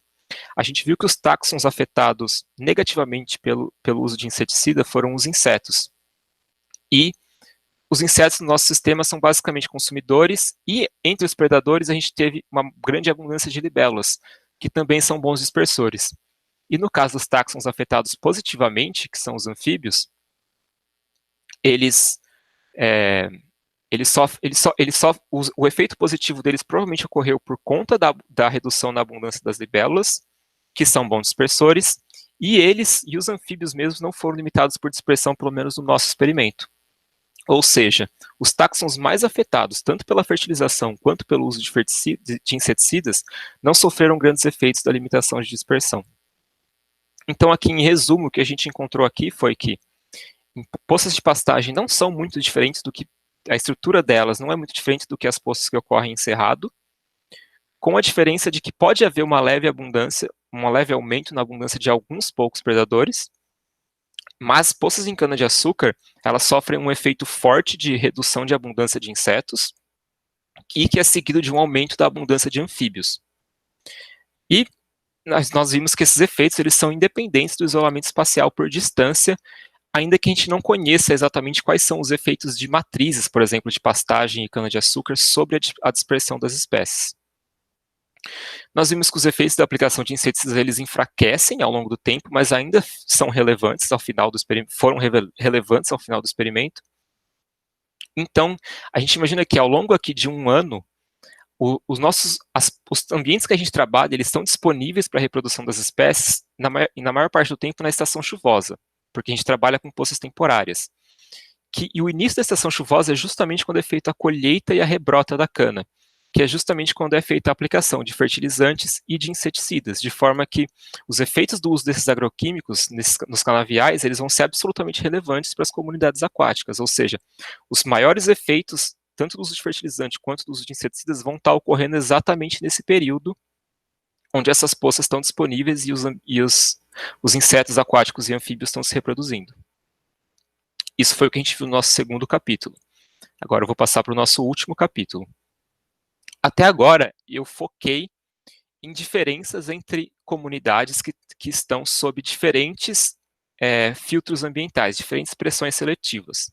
a gente viu que os táxons afetados negativamente pelo uso de inseticida foram os insetos. E os insetos no nosso sistema são basicamente consumidores, e entre os predadores a gente teve uma grande abundância de libélulas, que também são bons dispersores. E no caso dos táxons afetados positivamente, que são os anfíbios, o efeito positivo deles provavelmente ocorreu por conta da redução na abundância das libélulas, que são bons dispersores, e os anfíbios mesmos não foram limitados por dispersão, pelo menos no nosso experimento. Ou seja, os táxons mais afetados, tanto pela fertilização quanto pelo uso de inseticidas, não sofreram grandes efeitos da limitação de dispersão. Então, aqui em resumo, o que a gente encontrou aqui foi que poças de pastagem não são muito diferentes do que a estrutura delas não é muito diferente do que as poças que ocorrem em cerrado, com a diferença de que pode haver uma leve aumento na abundância de alguns poucos predadores, mas poças em cana-de-açúcar, elas sofrem um efeito forte de redução de abundância de insetos, e que é seguido de um aumento da abundância de anfíbios. E nós vimos que esses efeitos eles são independentes do isolamento espacial por distância, ainda que a gente não conheça exatamente quais são os efeitos de matrizes, por exemplo, de pastagem e cana-de-açúcar sobre a dispersão das espécies. Nós vimos que os efeitos da aplicação de inseticidas eles enfraquecem ao longo do tempo, mas ainda são relevantes ao final do experimento, relevantes ao final do experimento. Então, a gente imagina que ao longo aqui de um ano, os ambientes que a gente trabalha, eles estão disponíveis para a reprodução das espécies, na maior parte do tempo, na estação chuvosa, porque a gente trabalha com poças temporárias. E o início da estação chuvosa é justamente quando é feita a colheita e a rebrota da cana, que é justamente quando é feita a aplicação de fertilizantes e de inseticidas, de forma que os efeitos do uso desses agroquímicos nos canaviais, eles vão ser absolutamente relevantes para as comunidades aquáticas, ou seja, os maiores efeitos, tanto do uso de fertilizante quanto do uso de inseticidas, vão estar ocorrendo exatamente nesse período onde essas poças estão disponíveis e os insetos aquáticos e anfíbios estão se reproduzindo. Isso foi o que a gente viu no nosso segundo capítulo. Agora eu vou passar para o nosso último capítulo. Até agora, eu foquei em diferenças entre comunidades que estão sob diferentes filtros ambientais, diferentes pressões seletivas.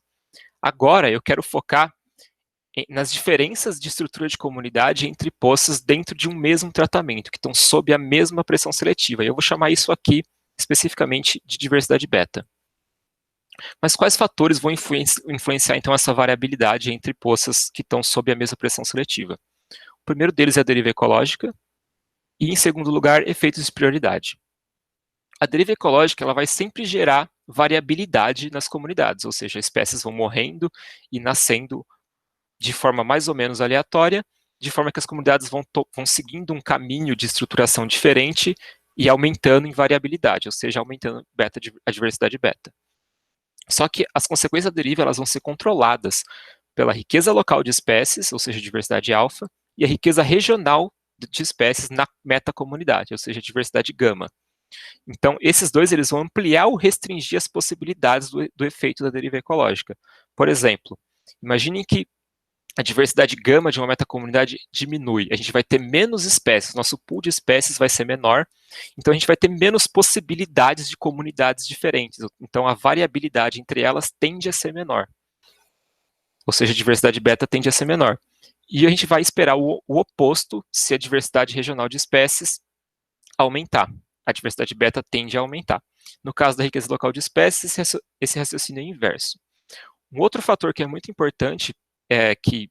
Agora, eu quero focar nas diferenças de estrutura de comunidade entre poças dentro de um mesmo tratamento, que estão sob a mesma pressão seletiva. E eu vou chamar isso aqui, especificamente, de diversidade beta. Mas quais fatores vão influenciar, então, essa variabilidade entre poças que estão sob a mesma pressão seletiva? O primeiro deles é a deriva ecológica, e, em segundo lugar, efeitos de prioridade. A deriva ecológica ela vai sempre gerar variabilidade nas comunidades, ou seja, espécies vão morrendo e nascendo de forma mais ou menos aleatória, de forma que as comunidades vão seguindo um caminho de estruturação diferente e aumentando em variabilidade, ou seja, aumentando a diversidade beta. Só que as consequências da deriva elas vão ser controladas pela riqueza local de espécies, ou seja, diversidade alfa, e a riqueza regional de espécies na metacomunidade, ou seja, diversidade gama. Então, esses dois eles vão ampliar ou restringir as possibilidades do efeito da deriva ecológica. Por exemplo, imaginem que a diversidade gama de uma metacomunidade diminui, a gente vai ter menos espécies, nosso pool de espécies vai ser menor, então a gente vai ter menos possibilidades de comunidades diferentes, então a variabilidade entre elas tende a ser menor. Ou seja, a diversidade beta tende a ser menor. E a gente vai esperar o oposto se a diversidade regional de espécies aumentar. A diversidade beta tende a aumentar. No caso da riqueza local de espécies, esse raciocínio é inverso. Um outro fator que é muito importante que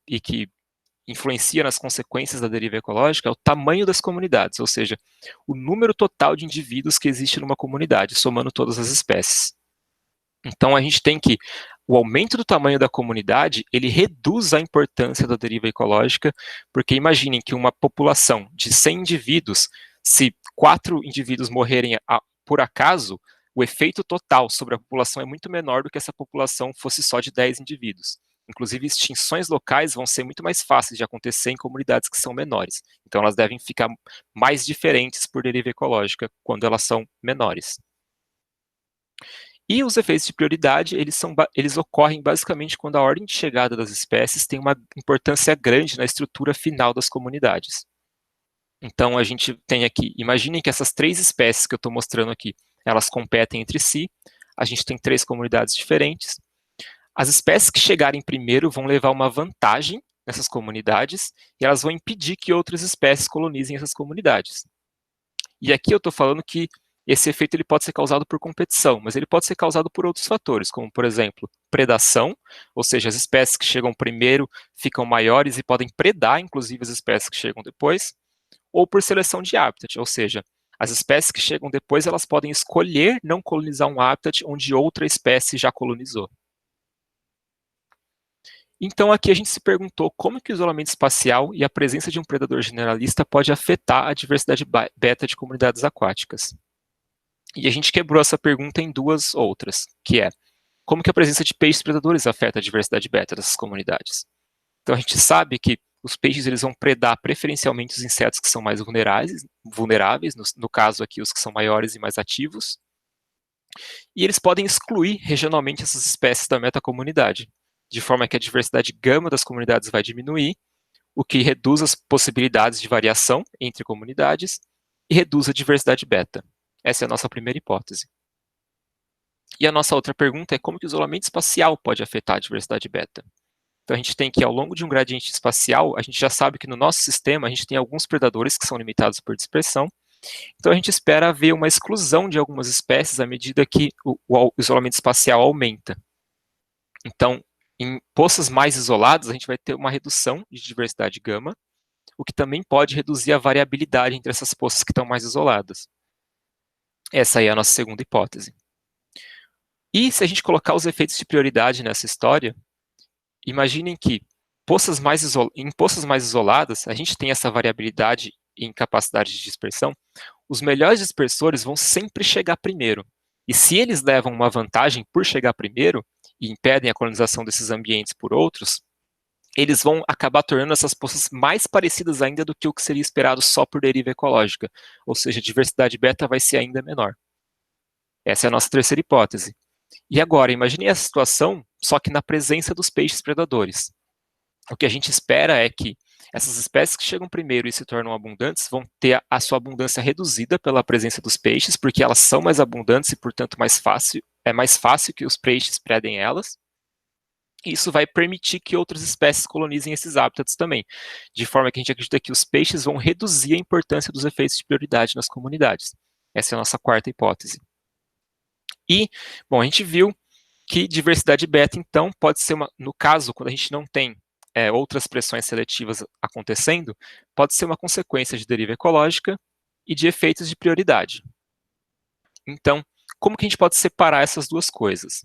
influencia nas consequências da deriva ecológica é o tamanho das comunidades, ou seja, o número total de indivíduos que existe numa comunidade, somando todas as espécies. Então, a gente tem que o aumento do tamanho da comunidade, ele reduz a importância da deriva ecológica, porque imaginem que uma população de 100 indivíduos, se 4 indivíduos morrerem por acaso, o efeito total sobre a população é muito menor do que se essa população fosse só de 10 indivíduos. Inclusive, extinções locais vão ser muito mais fáceis de acontecer em comunidades que são menores. Então, elas devem ficar mais diferentes por deriva ecológica quando elas são menores. E os efeitos de prioridade, eles ocorrem basicamente quando a ordem de chegada das espécies tem uma importância grande na estrutura final das comunidades. Então, a gente tem aqui, imaginem que essas 3 espécies que eu estou mostrando aqui, elas competem entre si, a gente tem 3 comunidades diferentes. As espécies que chegarem primeiro vão levar uma vantagem nessas comunidades e elas vão impedir que outras espécies colonizem essas comunidades. E aqui eu estou falando que esse efeito ele pode ser causado por competição, mas ele pode ser causado por outros fatores, como, por exemplo, predação, ou seja, as espécies que chegam primeiro ficam maiores e podem predar, inclusive, as espécies que chegam depois, ou por seleção de habitat, ou seja, as espécies que chegam depois elas podem escolher não colonizar um habitat onde outra espécie já colonizou. Então, aqui a gente se perguntou como que o isolamento espacial e a presença de um predador generalista pode afetar a diversidade beta de comunidades aquáticas. E a gente quebrou essa pergunta em 2 outras, que é, como que a presença de peixes predadores afeta a diversidade beta dessas comunidades? Então, a gente sabe que os peixes eles vão predar preferencialmente os insetos que são mais vulneráveis, no caso aqui os que são maiores e mais ativos, e eles podem excluir regionalmente essas espécies da metacomunidade, de forma que a diversidade gama das comunidades vai diminuir, o que reduz as possibilidades de variação entre comunidades e reduz a diversidade beta. Essa é a nossa primeira hipótese. E a nossa outra pergunta é como que o isolamento espacial pode afetar a diversidade beta. Então a gente tem que, ao longo de um gradiente espacial, a gente já sabe que no nosso sistema a gente tem alguns predadores que são limitados por dispersão, então a gente espera ver uma exclusão de algumas espécies à medida que o isolamento espacial aumenta. Então, em poças mais isoladas, a gente vai ter uma redução de diversidade gama, o que também pode reduzir a variabilidade entre essas poças que estão mais isoladas. Essa aí é a nossa segunda hipótese. E se a gente colocar os efeitos de prioridade nessa história, imaginem que em poças mais isoladas, a gente tem essa variabilidade em capacidade de dispersão, os melhores dispersores vão sempre chegar primeiro. E se eles levam uma vantagem por chegar primeiro e impedem a colonização desses ambientes por outros, eles vão acabar tornando essas poças mais parecidas ainda do que o que seria esperado só por deriva ecológica. Ou seja, a diversidade beta vai ser ainda menor. Essa é a nossa terceira hipótese. E agora, imagine essa situação, só que na presença dos peixes predadores. O que a gente espera é que essas espécies que chegam primeiro e se tornam abundantes vão ter a sua abundância reduzida pela presença dos peixes, porque elas são mais abundantes e, portanto, é mais fácil que os peixes predem elas. E isso vai permitir que outras espécies colonizem esses hábitats também, de forma que a gente acredita que os peixes vão reduzir a importância dos efeitos de prioridade nas comunidades. Essa é a nossa quarta hipótese. E, bom, a gente viu que diversidade beta, então, pode ser no caso, quando a gente não tem outras pressões seletivas acontecendo, pode ser uma consequência de deriva ecológica e de efeitos de prioridade. Então, como que a gente pode separar essas duas coisas?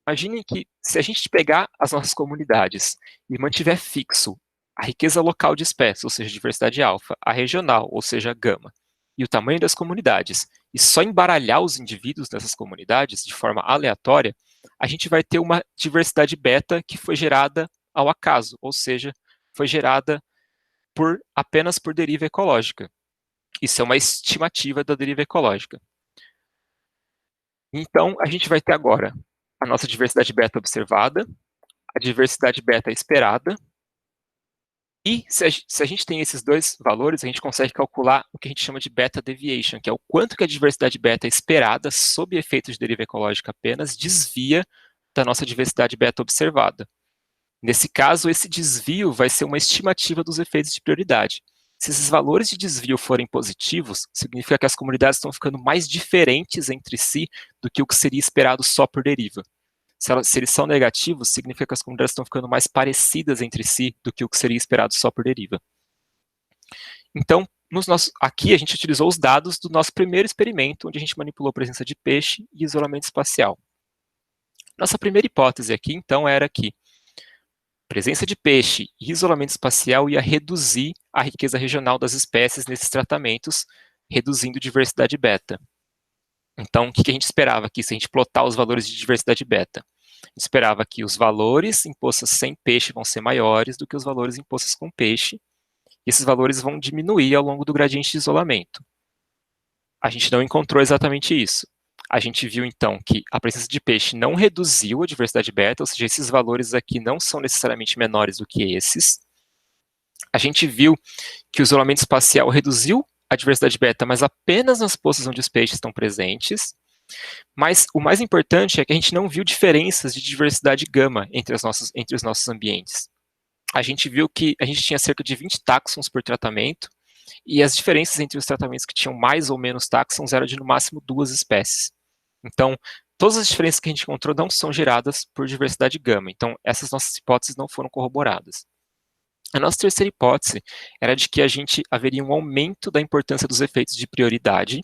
Imaginem que se a gente pegar as nossas comunidades e mantiver fixo a riqueza local de espécies, ou seja, diversidade alfa, a regional, ou seja, gama, e o tamanho das comunidades, e só embaralhar os indivíduos dessas comunidades de forma aleatória, a gente vai ter uma diversidade beta que foi gerada ao acaso, ou seja, foi gerada apenas por deriva ecológica. Isso é uma estimativa da deriva ecológica. Então, a gente vai ter agora a nossa diversidade beta observada, a diversidade beta esperada, e se a gente tem esses dois valores, a gente consegue calcular o que a gente chama de beta deviation, que é o quanto que a diversidade beta esperada, sob efeitos de deriva ecológica apenas, desvia da nossa diversidade beta observada. Nesse caso, esse desvio vai ser uma estimativa dos efeitos de prioridade. Se esses valores de desvio forem positivos, significa que as comunidades estão ficando mais diferentes entre si do que o que seria esperado só por deriva. Se eles são negativos, significa que as comunidades estão ficando mais parecidas entre si do que o que seria esperado só por deriva. Então, aqui a gente utilizou os dados do nosso primeiro experimento, onde a gente manipulou a presença de peixe e isolamento espacial. Nossa primeira hipótese aqui, então, era que presença de peixe e isolamento espacial ia reduzir a riqueza regional das espécies nesses tratamentos, reduzindo diversidade beta. Então, o que a gente esperava aqui, se a gente plotar os valores de diversidade beta? A gente esperava que os valores em poças sem peixe vão ser maiores do que os valores em poças com peixe, e esses valores vão diminuir ao longo do gradiente de isolamento. A gente não encontrou exatamente isso. A gente viu, então, que a presença de peixe não reduziu a diversidade beta, ou seja, esses valores aqui não são necessariamente menores do que esses. A gente viu que o isolamento espacial reduziu a diversidade beta, mas apenas nas poças onde os peixes estão presentes. Mas o mais importante é que a gente não viu diferenças de diversidade gama entre os nossos ambientes. A gente viu que a gente tinha cerca de 20 táxons por tratamento, e as diferenças entre os tratamentos que tinham mais ou menos táxons eram de no máximo 2 espécies. Então, todas as diferenças que a gente encontrou não são geradas por diversidade gama. Então, essas nossas hipóteses não foram corroboradas. A nossa terceira hipótese era de que haveria um aumento da importância dos efeitos de prioridade,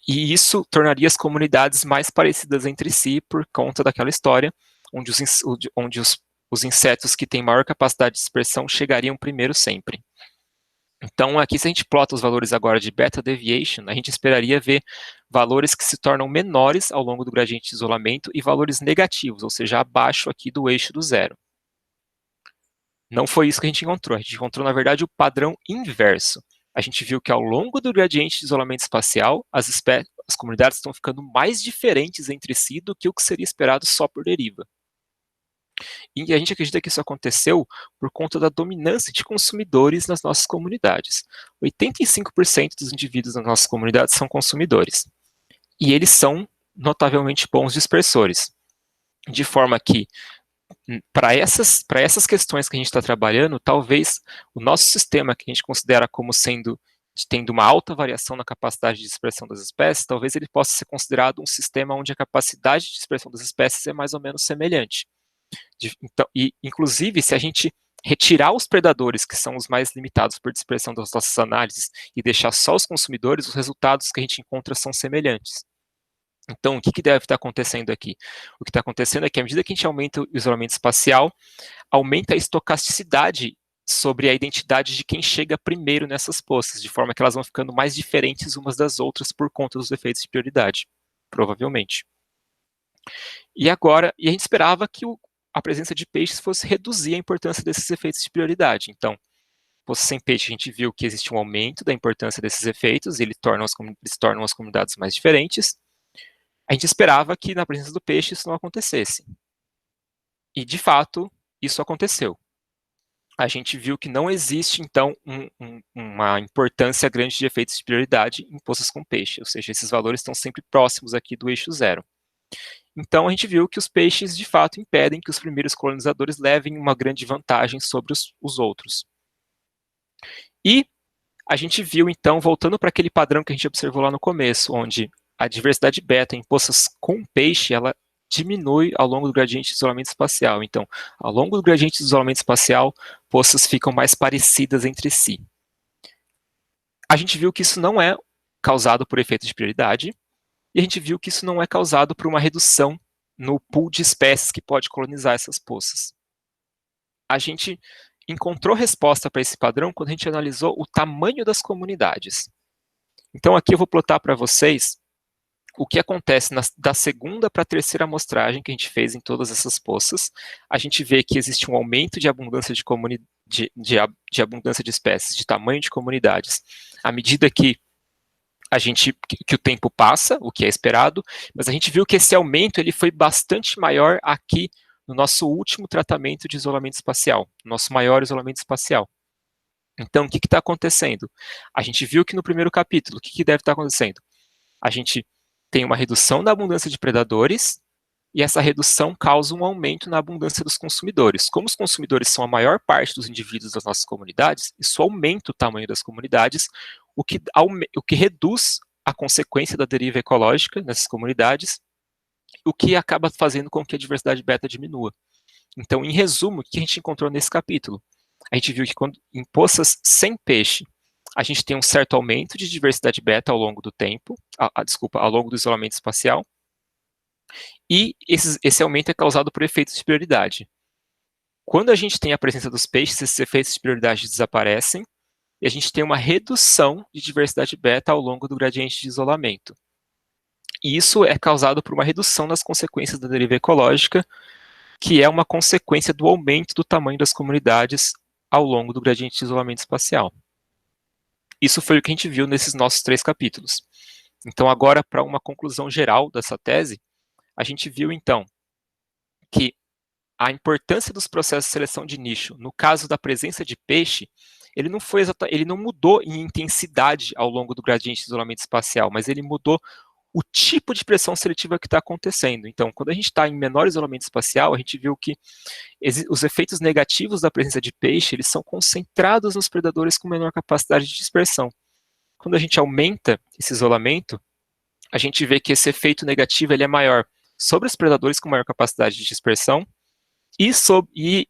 e isso tornaria as comunidades mais parecidas entre si por conta daquela história, onde os insetos que têm maior capacidade de dispersão chegariam primeiro sempre. Então, aqui, se a gente plota os valores agora de beta deviation, a gente esperaria ver valores que se tornam menores ao longo do gradiente de isolamento e valores negativos, ou seja, abaixo aqui do eixo do zero. Não foi isso que a gente encontrou. A gente encontrou, na verdade, o padrão inverso. A gente viu que ao longo do gradiente de isolamento espacial, as comunidades estão ficando mais diferentes entre si do que o que seria esperado só por deriva. E a gente acredita que isso aconteceu por conta da dominância de consumidores nas nossas comunidades. 85% dos indivíduos nas nossas comunidades são consumidores. E eles são notavelmente bons dispersores. De forma que, para essas questões que a gente está trabalhando, talvez o nosso sistema, que a gente considera como tendo uma alta variação na capacidade de dispersão das espécies, talvez ele possa ser considerado um sistema onde a capacidade de dispersão das espécies é mais ou menos semelhante. Então, inclusive, se a gente retirar os predadores, que são os mais limitados por dispersão das nossas análises, e deixar só os consumidores, os resultados que a gente encontra são semelhantes. Então, o que deve estar acontecendo aqui? O que está acontecendo é que, à medida que a gente aumenta o isolamento espacial, aumenta a estocasticidade sobre a identidade de quem chega primeiro nessas poças, de forma que elas vão ficando mais diferentes umas das outras por conta dos efeitos de prioridade, provavelmente. E a gente esperava que a presença de peixes fosse reduzir a importância desses efeitos de prioridade. Então, poças sem peixe, a gente viu que existe um aumento da importância desses efeitos, eles tornam as comunidades mais diferentes. A gente esperava que na presença do peixe isso não acontecesse. E, de fato, isso aconteceu. A gente viu que não existe, então, uma importância grande de efeitos de prioridade em poças com peixe, ou seja, esses valores estão sempre próximos aqui do eixo zero. Então, a gente viu que os peixes, de fato, impedem que os primeiros colonizadores levem uma grande vantagem sobre os outros. E a gente viu, então, voltando para aquele padrão que a gente observou lá no começo, onde a diversidade beta em poças com peixe, ela diminui ao longo do gradiente de isolamento espacial. Então, ao longo do gradiente de isolamento espacial, poças ficam mais parecidas entre si. A gente viu que isso não é causado por efeito de prioridade, e a gente viu que isso não é causado por uma redução no pool de espécies que pode colonizar essas poças. A gente encontrou resposta para esse padrão quando a gente analisou o tamanho das comunidades. Então, aqui eu vou plotar para vocês o que acontece da segunda para a terceira amostragem que a gente fez em todas essas poças. A gente vê que existe um aumento de abundância de abundância de espécies, de tamanho de comunidades, à medida que o tempo passa, o que é esperado, mas a gente viu que esse aumento ele foi bastante maior aqui no nosso último tratamento de isolamento espacial, nosso maior isolamento espacial. Então, o que está acontecendo? A gente viu que no primeiro capítulo, o que deve estar acontecendo? A gente tem uma redução da abundância de predadores, e essa redução causa um aumento na abundância dos consumidores. Como os consumidores são a maior parte dos indivíduos das nossas comunidades, isso aumenta o tamanho das comunidades, o que reduz a consequência da deriva ecológica nessas comunidades, o que acaba fazendo com que a diversidade beta diminua. Então, em resumo, o que a gente encontrou nesse capítulo? A gente viu que em poças sem peixe, a gente tem um certo aumento de diversidade beta ao longo do tempo, ao longo do isolamento espacial, e esse aumento é causado por efeitos de prioridade. Quando a gente tem a presença dos peixes, esses efeitos de prioridade desaparecem, e a gente tem uma redução de diversidade beta ao longo do gradiente de isolamento. E isso é causado por uma redução nas consequências da deriva ecológica, que é uma consequência do aumento do tamanho das comunidades ao longo do gradiente de isolamento espacial. Isso foi o que a gente viu nesses nossos 3 capítulos. Então, agora, para uma conclusão geral dessa tese, a gente viu, então, que a importância dos processos de seleção de nicho, no caso da presença de peixe, ele não mudou em intensidade ao longo do gradiente de isolamento espacial, mas ele mudou o tipo de pressão seletiva que está acontecendo. Então, quando a gente está em menor isolamento espacial, a gente viu que os efeitos negativos da presença de peixe, eles são concentrados nos predadores com menor capacidade de dispersão. Quando a gente aumenta esse isolamento, a gente vê que esse efeito negativo ele é maior sobre os predadores com maior capacidade de dispersão e sobre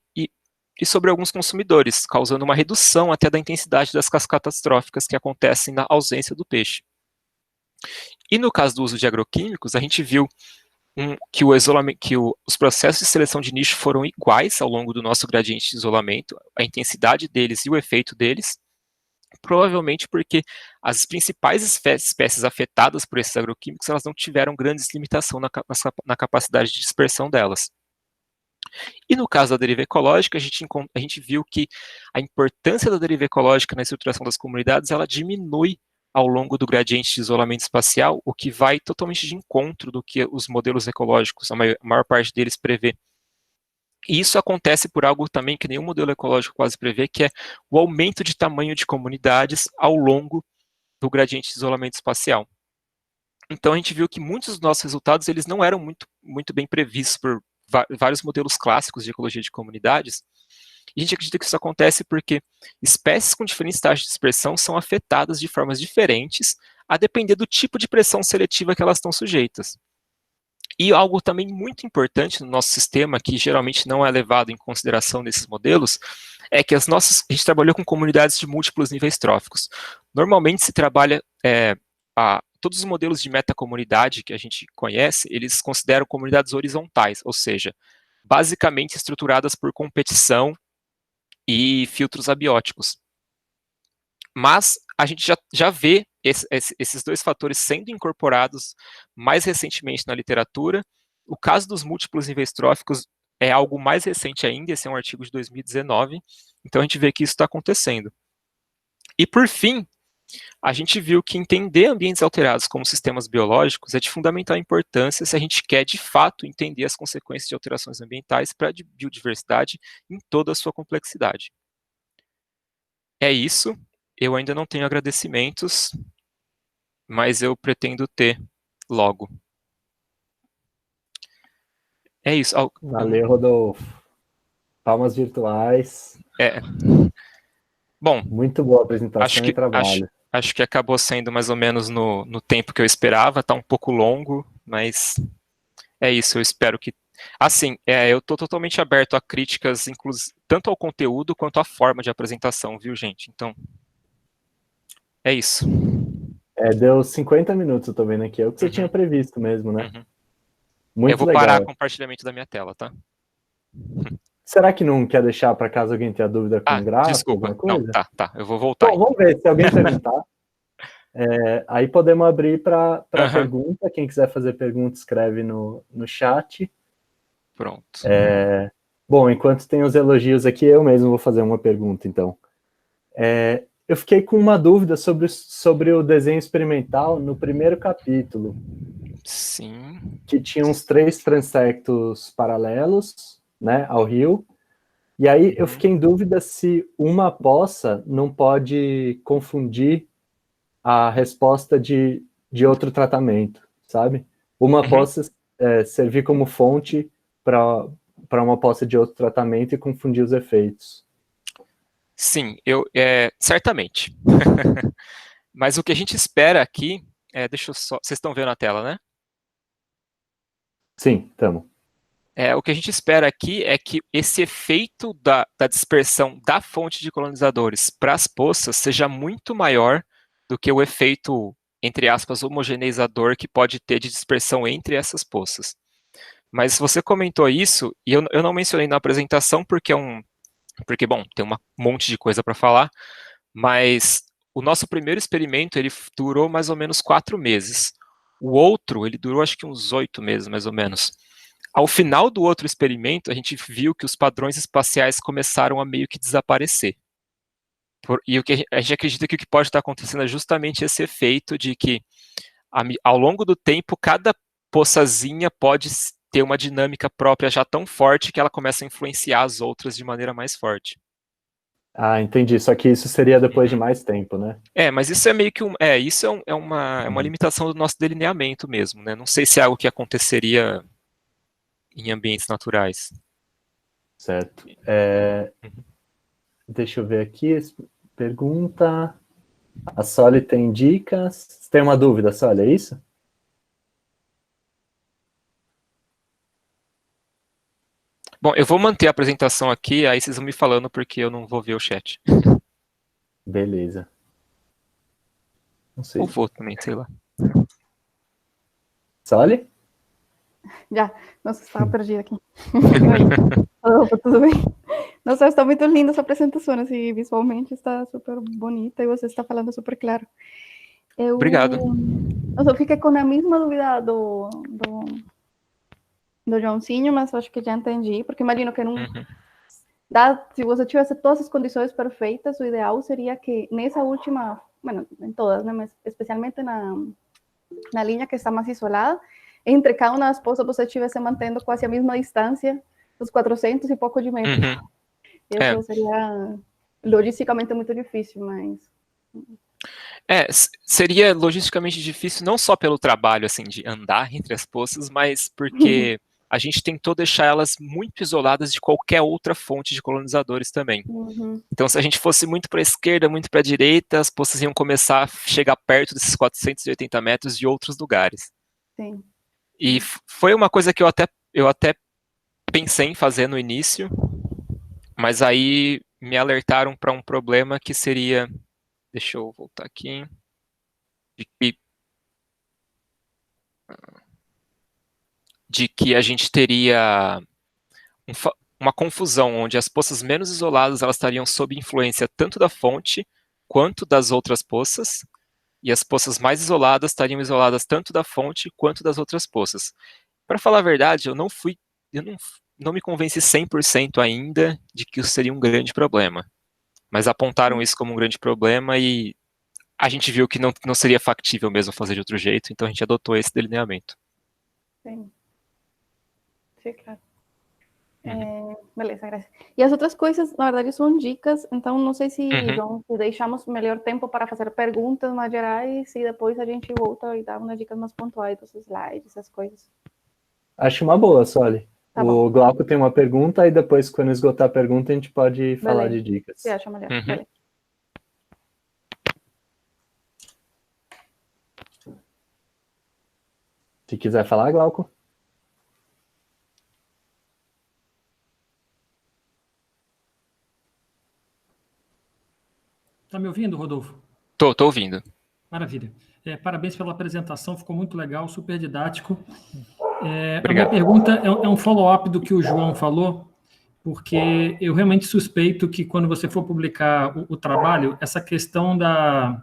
alguns consumidores, causando uma redução até da intensidade das cascas catastróficas que acontecem na ausência do peixe. E no caso do uso de agroquímicos, a gente viu que os processos de seleção de nicho foram iguais ao longo do nosso gradiente de isolamento, a intensidade deles e o efeito deles, provavelmente porque as principais espécies afetadas por esses agroquímicos, elas não tiveram grandes limitações na capacidade de dispersão delas. E no caso da deriva ecológica, a gente viu que a importância da deriva ecológica na estruturação das comunidades, ela diminui ao longo do gradiente de isolamento espacial, o que vai totalmente de encontro do que os modelos ecológicos, a maior parte deles prevê. E isso acontece por algo também que nenhum modelo ecológico quase prevê, que é o aumento de tamanho de comunidades ao longo do gradiente de isolamento espacial. Então a gente viu que muitos dos nossos resultados eles não eram muito bem previstos por vários modelos clássicos de ecologia de comunidades. E a gente acredita que isso acontece porque espécies com diferentes taxas de dispersão são afetadas de formas diferentes, a depender do tipo de pressão seletiva que elas estão sujeitas. E algo também muito importante no nosso sistema, que geralmente não é levado em consideração nesses modelos, é que a gente trabalhou com comunidades de múltiplos níveis tróficos. Normalmente se trabalha, todos os modelos de metacomunidade que a gente conhece, eles consideram comunidades horizontais, ou seja, basicamente estruturadas por competição e filtros abióticos. Mas a gente já vê esses 2 fatores sendo incorporados mais recentemente na literatura. O caso dos múltiplos níveis tróficos é algo mais recente ainda, esse é um artigo de 2019, então a gente vê que isso está acontecendo. E por fim, a gente viu que entender ambientes alterados como sistemas biológicos é de fundamental importância se a gente quer, de fato, entender as consequências de alterações ambientais para a biodiversidade em toda a sua complexidade. É isso. Eu ainda não tenho agradecimentos, mas eu pretendo ter logo. É isso. Valeu, Rodolfo. Palmas virtuais. Bom, muito boa apresentação e trabalho. Acho que acabou sendo mais ou menos no tempo que eu esperava, está um pouco longo, mas é isso, eu espero que... Assim, eu estou totalmente aberto a críticas, tanto ao conteúdo quanto à forma de apresentação, viu, gente? Então, é isso. Deu 50 minutos, eu tô vendo aqui. É o que você tinha previsto mesmo, né? Muito eu vou legal. parar o compartilhamento da minha tela, tá? Será que não quer deixar para caso alguém tenha dúvida com o gráfico? Desculpa, alguma coisa? Não, tá, eu vou voltar. Bom, vamos ver, se alguém perguntar. Aí podemos abrir para pergunta. Quem quiser fazer pergunta, escreve no chat. Pronto. Bom, enquanto tem os elogios aqui, eu mesmo vou fazer uma pergunta, então. Eu fiquei com uma dúvida sobre o desenho experimental no primeiro capítulo. Sim. Que tinha uns 3 transectos paralelos, né, ao rio. E aí eu fiquei em dúvida se uma poça não pode confundir a resposta de outro tratamento, sabe? Uma poça servir como fonte para uma poça de outro tratamento e confundir os efeitos. Sim, certamente. Mas o que a gente espera aqui, deixa eu só... Vocês estão vendo a tela, né? Sim, estamos. O que a gente espera aqui é que esse efeito da dispersão da fonte de colonizadores para as poças seja muito maior do que o efeito, entre aspas, homogeneizador que pode ter de dispersão entre essas poças. Mas você comentou isso, e eu não mencionei na apresentação porque, bom, tem um monte de coisa para falar, mas o nosso primeiro experimento, ele durou mais ou menos 4 meses. O outro, ele durou acho que uns 8 meses, mais ou menos. Ao final do outro experimento, a gente viu que os padrões espaciais começaram a meio que desaparecer. E o que a gente acredita que o que pode estar acontecendo é justamente esse efeito de que, ao longo do tempo, cada poçazinha pode ter uma dinâmica própria já tão forte que ela começa a influenciar as outras de maneira mais forte. Ah, entendi. Só que isso seria depois de mais tempo, né? Mas isso é meio que uma limitação do nosso delineamento mesmo, né? Não sei se é algo que aconteceria em ambientes naturais. Certo. Deixa eu ver aqui. Pergunta. A Soli tem dicas? Você tem uma dúvida, Soli, é isso? Bom, eu vou manter a apresentação aqui, aí vocês vão me falando porque eu não vou ver o chat. Beleza. Não sei. Ou vou também, sei lá. Soli? Já, nossa, estava perdida aqui. Opa, tudo bem? Nossa, está muito linda essa apresentação, assim, visualmente está super bonita e você está falando super claro. Obrigado. Eu fiquei com a mesma dúvida do Joãozinho, mas acho que já entendi, porque imagino que não... se você tivesse todas as condições perfeitas, o ideal seria que nessa última, bueno, em todas, né, mas especialmente na linha que está mais isolada, entre cada uma das poças você estivesse mantendo quase a mesma distância, dos 400 e pouco de metros. Isso seria logisticamente muito difícil, mas... Seria logisticamente difícil não só pelo trabalho, assim, de andar entre as poças, mas porque a gente tentou deixar elas muito isoladas de qualquer outra fonte de colonizadores também. Então, se a gente fosse muito para a esquerda, muito para a direita, as poças iam começar a chegar perto desses 480 metros de outros lugares. Sim. E foi uma coisa que eu até pensei em fazer no início, mas aí me alertaram para um problema que seria... Deixa eu voltar aqui. De que a gente teria uma confusão, onde as poças menos isoladas elas estariam sob influência tanto da fonte quanto das outras poças, e as poças mais isoladas estariam isoladas tanto da fonte quanto das outras poças. Para falar a verdade, eu não me convenci 100% ainda de que isso seria um grande problema. Mas apontaram isso como um grande problema e a gente viu que não seria factível mesmo fazer de outro jeito, então a gente adotou esse delineamento. Sim. Sim, claro. Beleza, graças. E as outras coisas, na verdade, são dicas, então não sei se, João, se deixamos melhor tempo para fazer perguntas mais gerais e depois a gente volta e dá umas dicas mais pontuais dos slides, essas coisas. Acho uma boa, Soli. Tá o Glauco tem uma pergunta e depois, quando esgotar a pergunta, a gente pode falar de dicas. Você acha melhor? Se quiser falar, Glauco. Tá me ouvindo, Rodolfo? Tô ouvindo. Maravilha. Parabéns pela apresentação, ficou muito legal, super didático. A Obrigado. minha pergunta é um follow-up do que o João falou, porque eu realmente suspeito que quando você for publicar o trabalho, essa questão da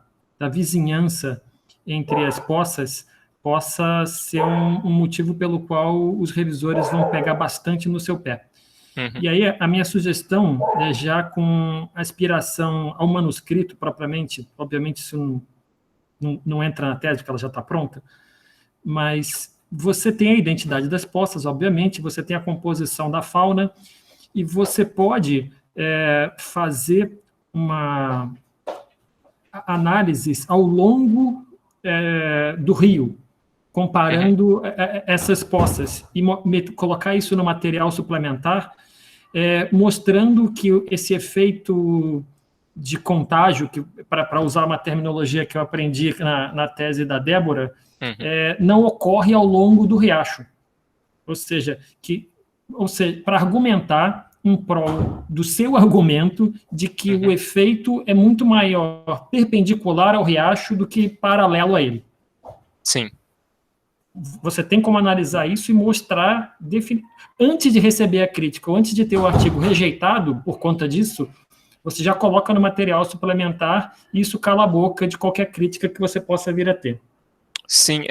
vizinhança entre as poças possa ser um motivo pelo qual os revisores vão pegar bastante no seu pé. E aí a minha sugestão é já com aspiração ao manuscrito propriamente, obviamente isso não entra na tese, porque ela já está pronta, mas você tem a identidade das poças, obviamente, você tem a composição da fauna, e você pode fazer uma análise ao longo do rio, comparando essas poças, e colocar isso no material suplementar, mostrando que esse efeito de contágio, para usar uma terminologia que eu aprendi na tese da Débora, não ocorre ao longo do riacho. Ou seja, para argumentar em prol do seu argumento de que o efeito é muito maior perpendicular ao riacho do que paralelo a ele. Sim. Você tem como analisar isso e mostrar, antes de receber a crítica, ou antes de ter o artigo rejeitado por conta disso, você já coloca no material suplementar e isso cala a boca de qualquer crítica que você possa vir a ter. Sim,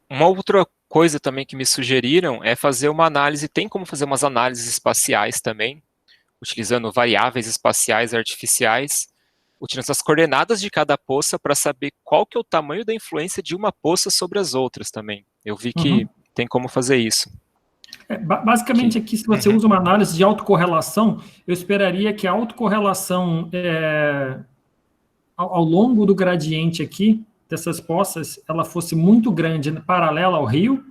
uma outra coisa também que me sugeriram é fazer uma análise, tem como fazer umas análises espaciais também, utilizando variáveis espaciais artificiais, utilizando as coordenadas de cada poça para saber qual que é o tamanho da influência de uma poça sobre as outras também. Eu vi que tem como fazer isso. Basicamente, aqui, se você usa uma análise de autocorrelação, eu esperaria que a autocorrelação ao longo do gradiente aqui, dessas poças, ela fosse muito grande, paralela ao rio,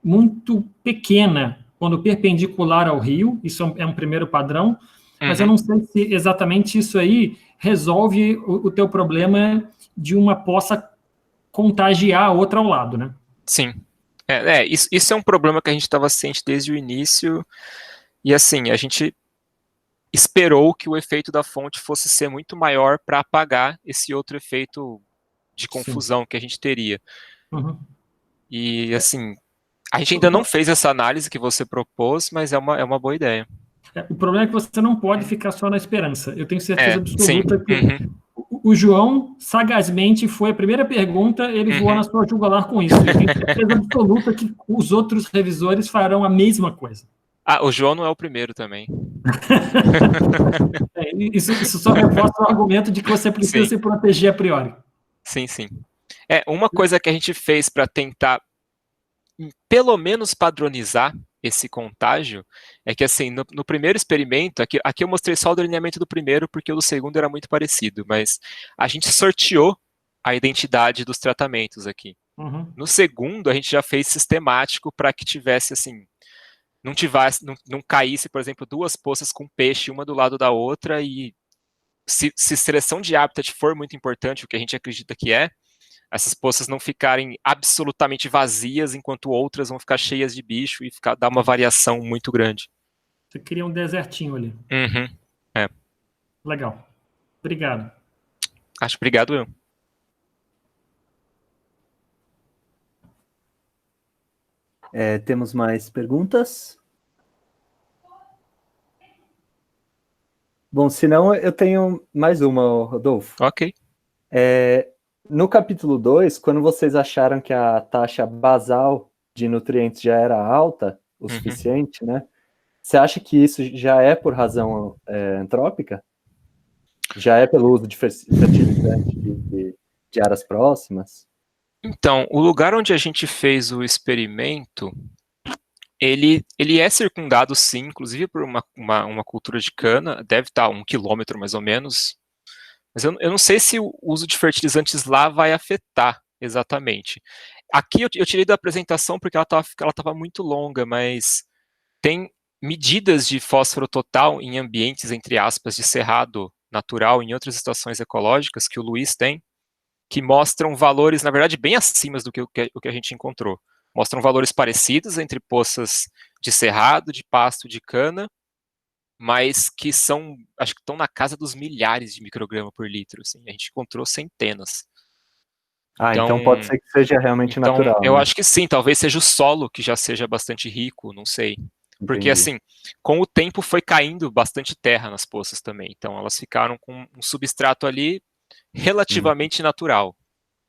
muito pequena quando perpendicular ao rio, isso é um primeiro padrão, mas eu não sei se exatamente isso aí resolve o teu problema de uma poça contagiar a outra ao lado, né? Sim. Isso é um problema que a gente estava ciente desde o início, e assim, a gente esperou que o efeito da fonte fosse ser muito maior para apagar esse outro efeito de confusão que a gente teria. E assim, a gente ainda não fez essa análise que você propôs, mas é uma boa ideia. O problema é que você não pode ficar só na esperança. Eu tenho certeza absoluta sim. que o João, sagazmente, foi a primeira pergunta, ele voou na sua jugular com isso. Eu tenho certeza absoluta que os outros revisores farão a mesma coisa. O João não é o primeiro também. Isso só reforça o argumento de que você precisa se proteger a priori. Sim. Uma coisa que a gente fez para tentar, pelo menos, padronizar esse contágio, é que, assim, no primeiro experimento, aqui eu mostrei só o delineamento do primeiro, porque o do segundo era muito parecido, mas a gente sorteou a identidade dos tratamentos aqui. No segundo, a gente já fez sistemático para que tivesse, assim, não caísse, por exemplo, duas poças com peixe, uma do lado da outra, e se seleção de habitat for muito importante, o que a gente acredita que essas poças não ficarem absolutamente vazias, enquanto outras vão ficar cheias de bicho e dar uma variação muito grande. Você cria um desertinho ali. Legal. Obrigado. Obrigado eu. Temos mais perguntas? Bom, se não, eu tenho mais uma, Rodolfo. Ok. No capítulo 2, quando vocês acharam que a taxa basal de nutrientes já era alta o suficiente, né? Você acha que isso já é por razão antrópica? Já é pelo uso de fertilizante de áreas próximas? Então, o lugar onde a gente fez o experimento, ele é circundado, sim, inclusive por uma cultura de cana, deve estar a 1 quilômetro mais ou menos, mas eu não sei se o uso de fertilizantes lá vai afetar exatamente. Aqui eu tirei da apresentação porque ela estava muito longa, mas tem medidas de fósforo total em ambientes, entre aspas, de cerrado natural, em outras estações ecológicas, que o Luiz tem, que mostram valores, na verdade, bem acima do que o que a gente encontrou. Mostram valores parecidos entre poças de cerrado, de pasto, de cana, mas que acho que estão na casa dos milhares de micrograma por litro. Assim. A gente encontrou centenas. Então pode ser que seja realmente natural. Eu né? acho que sim, talvez seja o solo que já seja bastante rico, não sei. Porque, assim, com o tempo foi caindo bastante terra nas poças também. Então, elas ficaram com um substrato ali relativamente natural.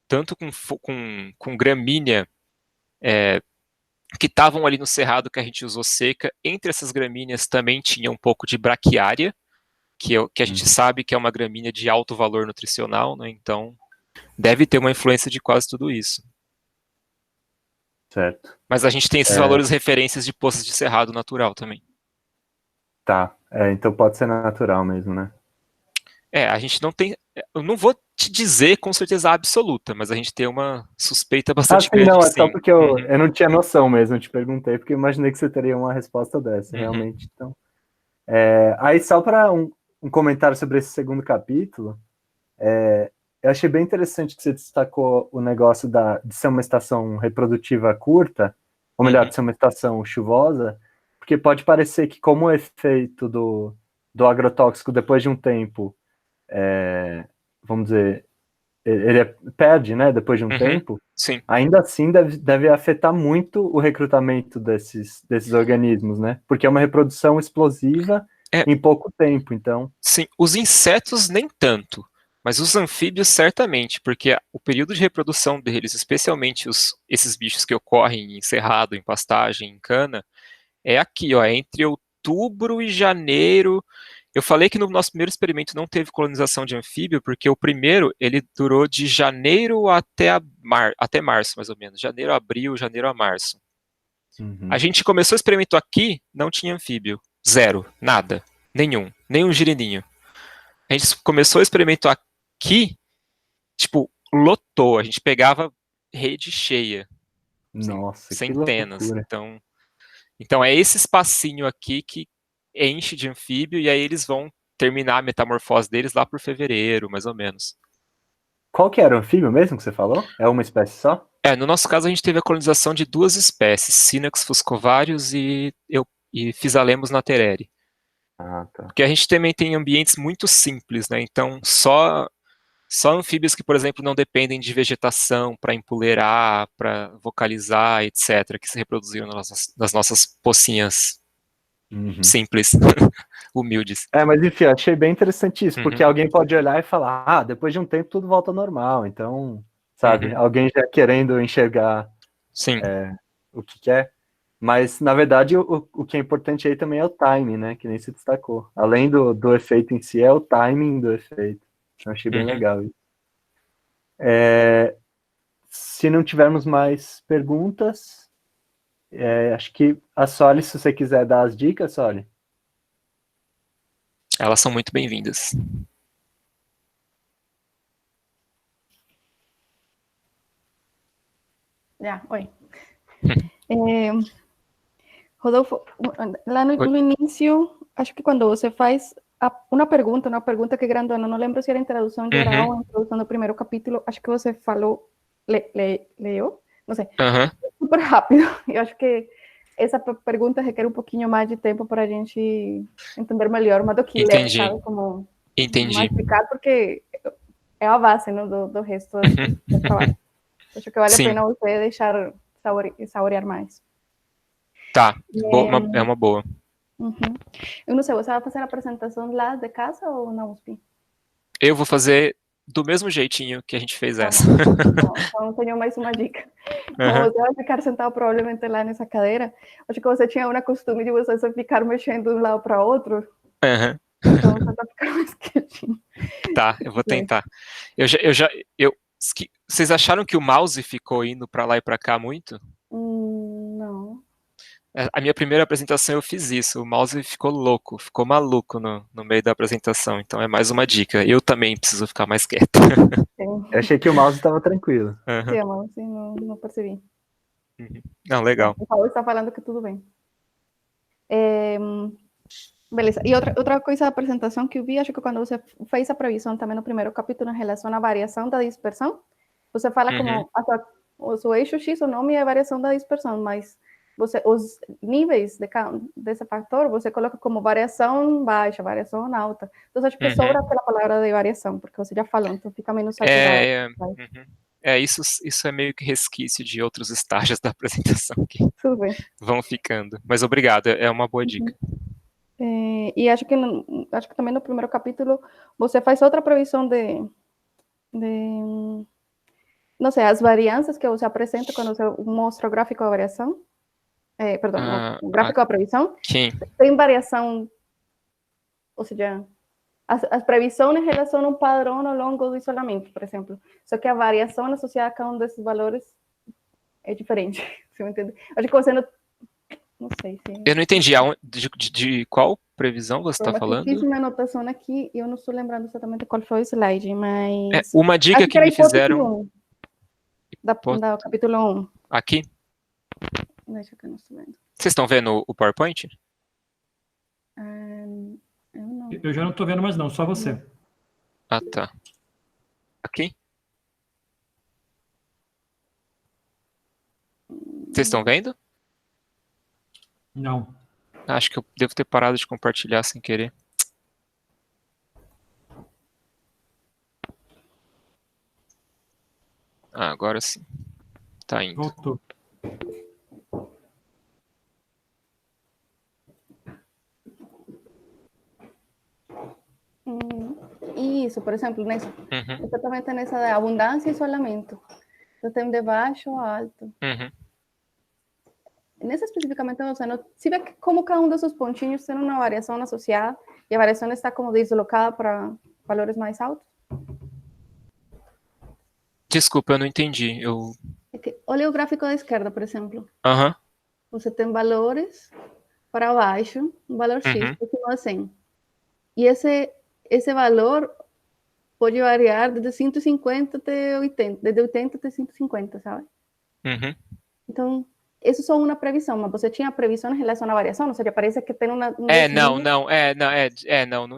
Tanto com gramínea que estavam ali no cerrado que a gente usou seca. Entre essas gramíneas também tinha um pouco de braquiária, que a gente sabe que é uma gramínea de alto valor nutricional, né? Então, deve ter uma influência de quase tudo isso. Certo. Mas a gente tem esses valores referências de poças de cerrado natural também. Tá, então pode ser natural mesmo, né? A gente não tem... Eu não vou te dizer com certeza absoluta, mas a gente tem uma suspeita bastante grande. Não, é só porque eu não tinha noção mesmo, eu te perguntei, porque eu imaginei que você teria uma resposta dessa, realmente. Então, aí, só para um comentário sobre esse segundo capítulo, eu achei bem interessante que você destacou o negócio de ser uma estação reprodutiva curta, ou melhor, de ser uma estação chuvosa, porque pode parecer que como o efeito do agrotóxico depois de um tempo, vamos dizer, ele perde, né, depois de um tempo, Sim. ainda assim deve afetar muito o recrutamento desses organismos, né? Porque é uma reprodução explosiva em pouco tempo, então... Sim, os insetos nem tanto, mas os anfíbios certamente, porque o período de reprodução deles, especialmente esses bichos que ocorrem em cerrado, em pastagem, em cana, é aqui, ó, é entre outubro e janeiro. Eu falei que no nosso primeiro experimento não teve colonização de anfíbio, porque o primeiro, ele durou de janeiro até março, mais ou menos. Janeiro, abril, janeiro a março. A gente começou o experimento aqui, não tinha anfíbio. Zero, nada, nenhum girininho. A gente começou o experimento aqui, tipo, lotou, a gente pegava rede cheia. Nossa, centenas. Que loucura. Então é esse espacinho aqui que enche de anfíbio e aí eles vão terminar a metamorfose deles lá por fevereiro, mais ou menos. Qual que era o anfíbio mesmo que você falou? É uma espécie só? No nosso caso a gente teve a colonização de 2 espécies, Synax fuscovarius e Physalemmus natereri. Ah, tá. Porque a gente também tem ambientes muito simples, né? Então só anfíbios que, por exemplo, não dependem de vegetação para empoleirar, para vocalizar, etc., que se reproduziram nas nossas pocinhas simples, humildes. Mas enfim, achei bem interessante isso, porque alguém pode olhar e falar, depois de um tempo tudo volta ao normal, então, sabe, alguém já querendo enxergar o que quer, mas na verdade o que é importante aí também é o timing, né, que nem se destacou. Além do efeito em si, é o timing do efeito. Eu achei bem legal isso. Se não tivermos mais perguntas, acho que a Soli, se você quiser dar as dicas, Soli. Elas são muito bem-vindas. Oi. Rodolfo, lá no início, acho que quando você faz uma pergunta que é grandona, não lembro se era introdução geral ou introdução do primeiro capítulo, acho que você falou, leu? Não sei. Super rápido. Eu acho que essa pergunta requer um pouquinho mais de tempo para a gente entender melhor, mas do que ler, sabe? Como mais explicar, porque é a base, né, do resto do trabalho. Acho que vale a pena você deixar saborear mais. Tá, é uma boa. Eu não sei, você vai fazer a apresentação lá de casa ou na USP? Eu vou fazer do mesmo jeitinho que a gente fez essa. Então, tenho mais uma dica. Como você vai ficar sentado provavelmente lá nessa cadeira, acho que você tinha uma costume de você ficar mexendo de um lado para outro. Então, você vai ficar mais quietinho. Tá, eu vou tentar. Vocês acharam que o mouse ficou indo para lá e para cá muito? Não. A minha primeira apresentação eu fiz isso, o mouse ficou louco, ficou maluco no meio da apresentação, então é mais uma dica. Eu também preciso ficar mais quieto. Eu achei que o mouse estava tranquilo. Sim, o mouse não percebi. Não, legal. O Paulo está falando que tudo bem. Beleza. E outra coisa da apresentação que eu vi, acho que quando você fez a previsão também no primeiro capítulo em relação à variação da dispersão, você fala como o seu eixo X, o nome é a variação da dispersão, mas os níveis desse fator você coloca como variação baixa, variação alta. Então, acho que sobra aquela palavra de variação, porque você já falou, então fica menos saturado. Isso é meio que resquício de outros estágios da apresentação que Tudo bem. Vão ficando. Mas obrigado, é uma boa dica. E acho que também no primeiro capítulo você faz outra previsão de não sei, as variâncias que você apresenta quando você mostra o gráfico da variação. O gráfico da previsão. Sim. Tem variação, ou seja, as previsões em relação a um padrão ao longo do isolamento, por exemplo. Só que a variação associada a cada um desses valores é diferente. Você me entende? Acho que você não sei se... Eu não entendi. De qual previsão você está falando? Eu fiz uma anotação aqui e eu não estou lembrando exatamente qual foi o slide, mas... Uma dica que me fizeram... Da capítulo 1. Aqui? Deixa que eu não estou vendo. Vocês estão vendo o PowerPoint? Eu não. Eu já não estou vendo mais não, só você. Ah, tá. Aqui? Vocês estão vendo? Não. Acho que eu devo ter parado de compartilhar sem querer. Ah, agora sim. Tá indo. Voltou. Isso, por exemplo, nessa, Uhum, exatamente nessa de abundância e isolamento. Então tem de baixo a alto. uhum. Nessa especificamente, você não, se vê como cada um desses pontinhos tem uma variação associada e a variação está como deslocada para valores mais altos. Desculpa, eu não entendi. É que, olha o gráfico da esquerda, por exemplo. Aham, Você tem valores para baixo, um valor X, uhum, próximo a 100. E esse valor pode variar desde 150 até 80, desde 80 até 150, sabe? uhum. Então, isso é só uma previsão, mas você tinha previsão em relação à variação, ou seja, parece que tem um Não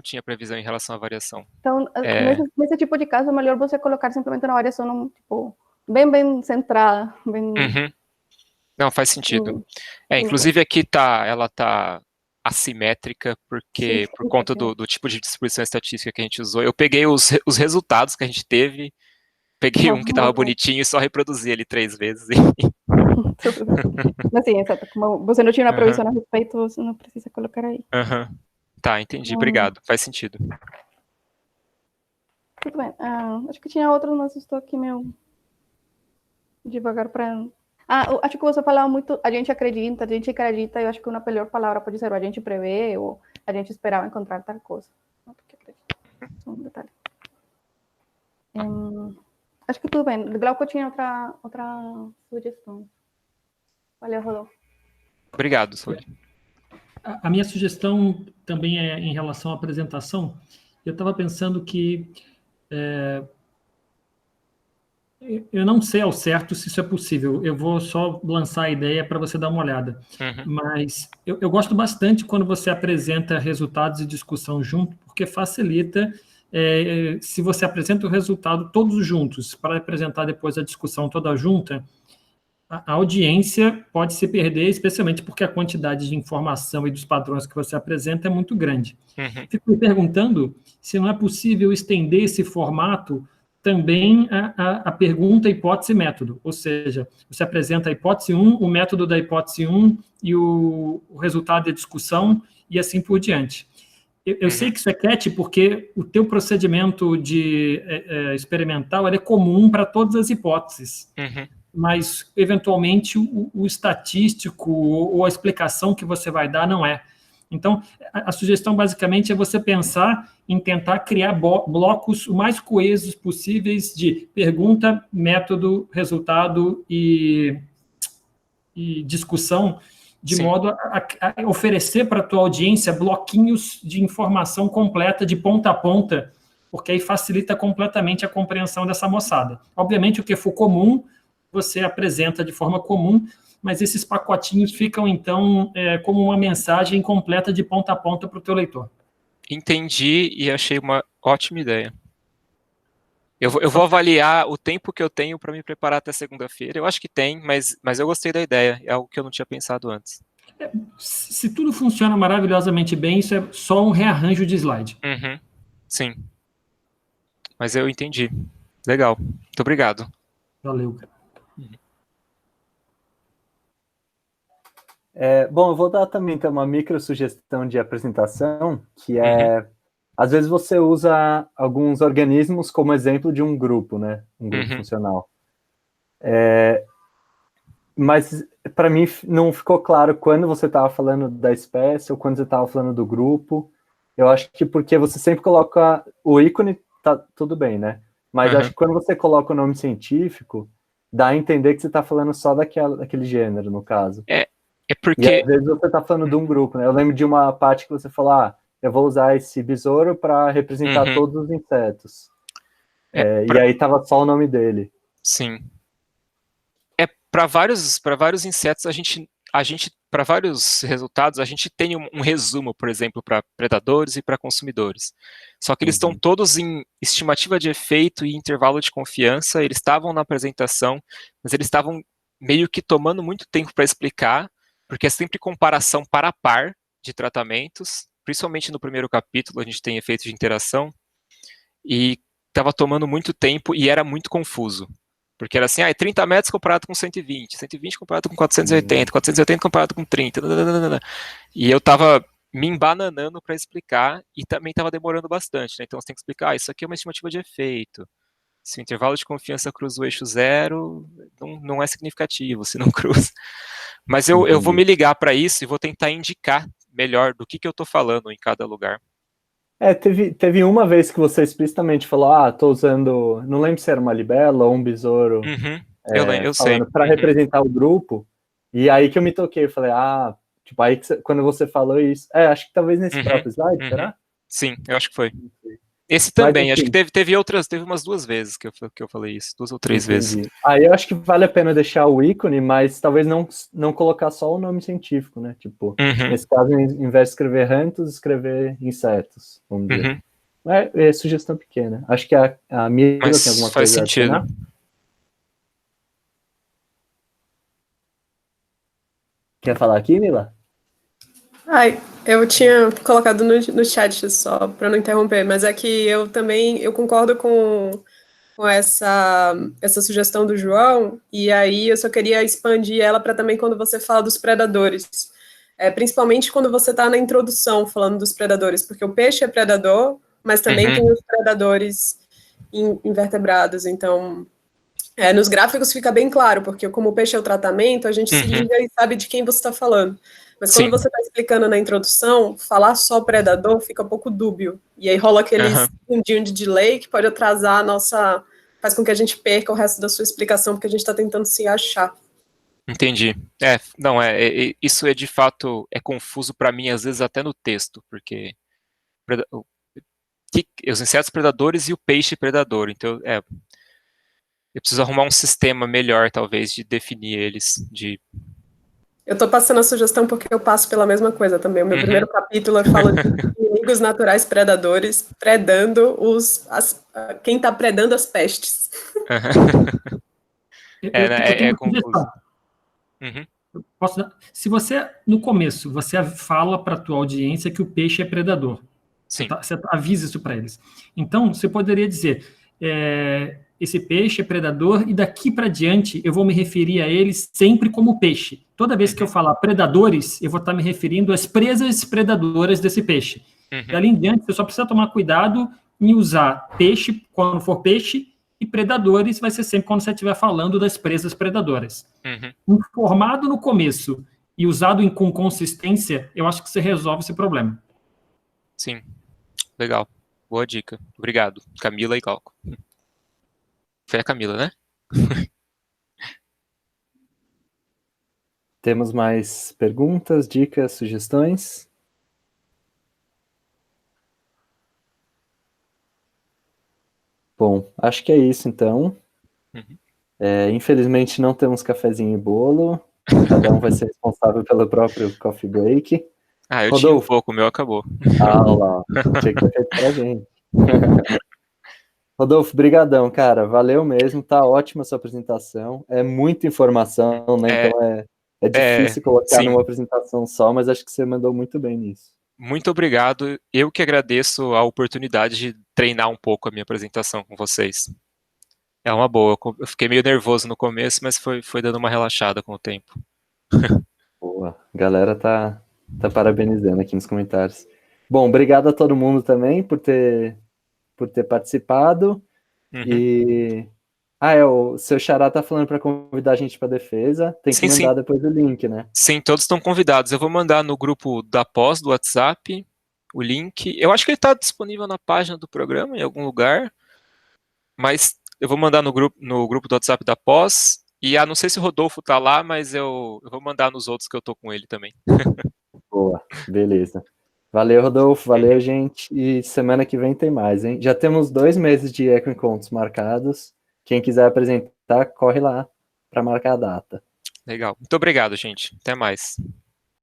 tinha previsão em relação à variação. Então, É, nesse tipo de caso, é melhor você colocar simplesmente uma variação tipo, bem centrada, bem... uhum. Não, faz sentido. Isso. Inclusive aqui ela tá assimétrica, porque por conta Sim. do tipo de distribuição estatística que a gente usou. Eu peguei os resultados que a gente teve, peguei um que estava bonitinho e só reproduzi ele 3 vezes. Mas sim, exato. Como você não tinha uma Aham, previsão a respeito, você não precisa colocar aí. aham. Tá, entendi. Hum, Obrigado. Faz sentido. Tudo bem. Acho que tinha outros, mas estou aqui meio devagar para... acho que você falava muito, a gente acredita, eu acho que uma melhor palavra pode ser o a gente prevê ou a gente esperava encontrar tal coisa. Não, porque acredito. Só um detalhe. Acho que tudo bem. Glauco tinha outra sugestão. Valeu, Rodolfo. Obrigado, Soli. A minha sugestão também é em relação à apresentação. Eu estava pensando que eu não sei ao certo se isso é possível. Eu vou só lançar a ideia para você dar uma olhada. Uhum, Mas eu gosto bastante quando você apresenta resultados e discussão junto, porque facilita. Se você apresenta o resultado todos juntos, para apresentar depois a discussão toda junta, a audiência pode se perder, especialmente porque a quantidade de informação e dos padrões que você apresenta é muito grande. uhum. Fico me perguntando se não é possível estender esse formato também a pergunta, hipótese e método. Ou seja, você apresenta a hipótese 1, o método da hipótese 1 e o resultado da discussão e assim por diante. Eu sei que isso é catchy porque o teu procedimento de experimental é comum para todas as hipóteses. Uhum. Mas, eventualmente, o estatístico ou a explicação que você vai dar não é. Então, a sugestão, basicamente, é você pensar em tentar criar blocos o mais coesos possíveis de pergunta, método, resultado e discussão, de Sim. modo a oferecer para a tua audiência bloquinhos de informação completa, de ponta a ponta, porque aí facilita completamente a compreensão dessa moçada. Obviamente, o que for comum, você apresenta de forma comum, mas esses pacotinhos ficam, então, como uma mensagem completa de ponta a ponta para o teu leitor. Entendi e achei uma ótima ideia. Eu vou avaliar o tempo que eu tenho para me preparar até segunda-feira. Eu acho que tem, mas eu gostei da ideia. É algo que eu não tinha pensado antes. Se tudo funciona maravilhosamente bem, isso é só um rearranjo de slide. Uhum. Sim. Mas eu entendi. Legal. Muito obrigado. Valeu, cara. Bom, eu vou dar também então, uma micro sugestão de apresentação, que é, às vezes você usa alguns organismos como exemplo de um grupo, né? Um grupo funcional. Mas para mim não ficou claro quando você estava falando da espécie ou quando você estava falando do grupo. Eu acho que porque você sempre coloca o ícone, tá tudo bem, né? Mas acho que quando você coloca o nome científico, dá a entender que você está falando só daquele gênero, no caso. É porque... E às vezes você está falando de um grupo, né? Eu lembro de uma parte que você falou, eu vou usar esse besouro para representar todos os insetos. E aí estava só o nome dele. Sim. Para vários insetos, a gente para vários resultados, a gente tem um resumo, por exemplo, para predadores e para consumidores. Só que eles estão todos em estimativa de efeito e intervalo de confiança, eles estavam na apresentação, mas eles estavam meio que tomando muito tempo para explicar, porque é sempre comparação par a par de tratamentos, principalmente no primeiro capítulo a gente tem efeitos de interação, e estava tomando muito tempo e era muito confuso. Porque era assim, 30 metros comparado com 120, 120 comparado com 480, 480 comparado com 30, e eu estava me embananando para explicar e também estava demorando bastante, né? Então você tem que explicar, isso aqui é uma estimativa de efeito. Se o intervalo de confiança cruza o eixo zero, não é significativo, se não cruza. Mas eu vou me ligar para isso e vou tentar indicar melhor do que eu estou falando em cada lugar. Teve uma vez que você explicitamente falou, tô usando, não lembro se era uma libela ou um besouro, eu sei. Para representar o grupo, e aí que eu me toquei, eu falei, tipo, aí que quando você falou isso, acho que talvez nesse próprio slide, será? Sim, eu acho que foi. Esse também, acho que teve umas 2 vezes que eu falei isso, 2 ou 3 vezes. Aí eu acho que vale a pena deixar o ícone, mas talvez não colocar só o nome científico, né? Tipo, nesse caso, ao invés de escrever rantos, escrever insetos, vamos dizer. É sugestão pequena. Acho que a Mila tem alguma faz coisa sentido. a adicionar? Quer falar aqui, Mila? Eu tinha colocado no chat só para não interromper, mas é que eu concordo com essa sugestão do João, e aí eu só queria expandir ela para também quando você fala dos predadores, principalmente quando você está na introdução falando dos predadores, porque o peixe é predador, mas também tem os predadores invertebrados, então nos gráficos fica bem claro, porque como o peixe é o tratamento, a gente se liga e sabe de quem você está falando. Mas quando você está explicando na introdução, falar só predador fica um pouco dúbio. E aí rola aquele segundinho de delay que pode atrasar faz com que a gente perca o resto da sua explicação, porque a gente está tentando se achar. Entendi. Isso de fato confuso para mim, às vezes até no texto, porque os insetos predadores e o peixe predador. Então, eu preciso arrumar um sistema melhor, talvez, de definir eles. Eu estou passando a sugestão porque eu passo pela mesma coisa também. O meu primeiro capítulo fala de inimigos naturais predadores predando quem está predando as pestes. É confuso. Se você, no começo, você fala para a tua audiência que o peixe é predador. Sim. Você avisa isso para eles. Então, você poderia dizer, esse peixe é predador e daqui para diante eu vou me referir a eles sempre como peixe. Toda vez que eu falar predadores, eu vou estar me referindo às presas predadoras desse peixe. E ali em diante, você só precisa tomar cuidado em usar peixe quando for peixe e predadores vai ser sempre quando você estiver falando das presas predadoras. Informado no começo e usado com consistência, eu acho que você resolve esse problema. Sim, legal. Boa dica. Obrigado, Camila e Glauco. Foi a Camila, né? Temos mais perguntas, dicas, sugestões? Bom, acho que é isso, então. Infelizmente, não temos cafezinho e bolo. Cada um vai ser responsável pelo próprio coffee break. Eu tinha um pouco, o meu acabou. Lá. Tinha que ter feito pra gente. Rodolfo, brigadão, cara. Valeu mesmo. Tá ótima a sua apresentação. É muita informação, né? Então é difícil colocar numa apresentação só, mas acho que você mandou muito bem nisso. Muito obrigado. Eu que agradeço a oportunidade de treinar um pouco a minha apresentação com vocês. É uma boa. Eu fiquei meio nervoso no começo, mas foi dando uma relaxada com o tempo. Boa. A galera tá parabenizando aqui nos comentários. Bom, obrigado a todo mundo também por ter participado. E o seu xará tá falando para convidar a gente para defesa. Tem que mandar depois o link, né? Sim, todos estão convidados. Eu vou mandar no grupo da pós do WhatsApp o link. Eu acho que ele está disponível na página do programa, em algum lugar. Mas eu vou mandar no grupo do WhatsApp da pós. E não sei se o Rodolfo tá lá, mas eu vou mandar nos outros que eu tô com ele também. Boa, beleza. Valeu, Rodolfo, valeu, gente. E semana que vem tem mais, hein? Já temos 2 meses de Eco-Encontros marcados. Quem quiser apresentar, corre lá para marcar a data. Legal. Muito obrigado, gente. Até mais.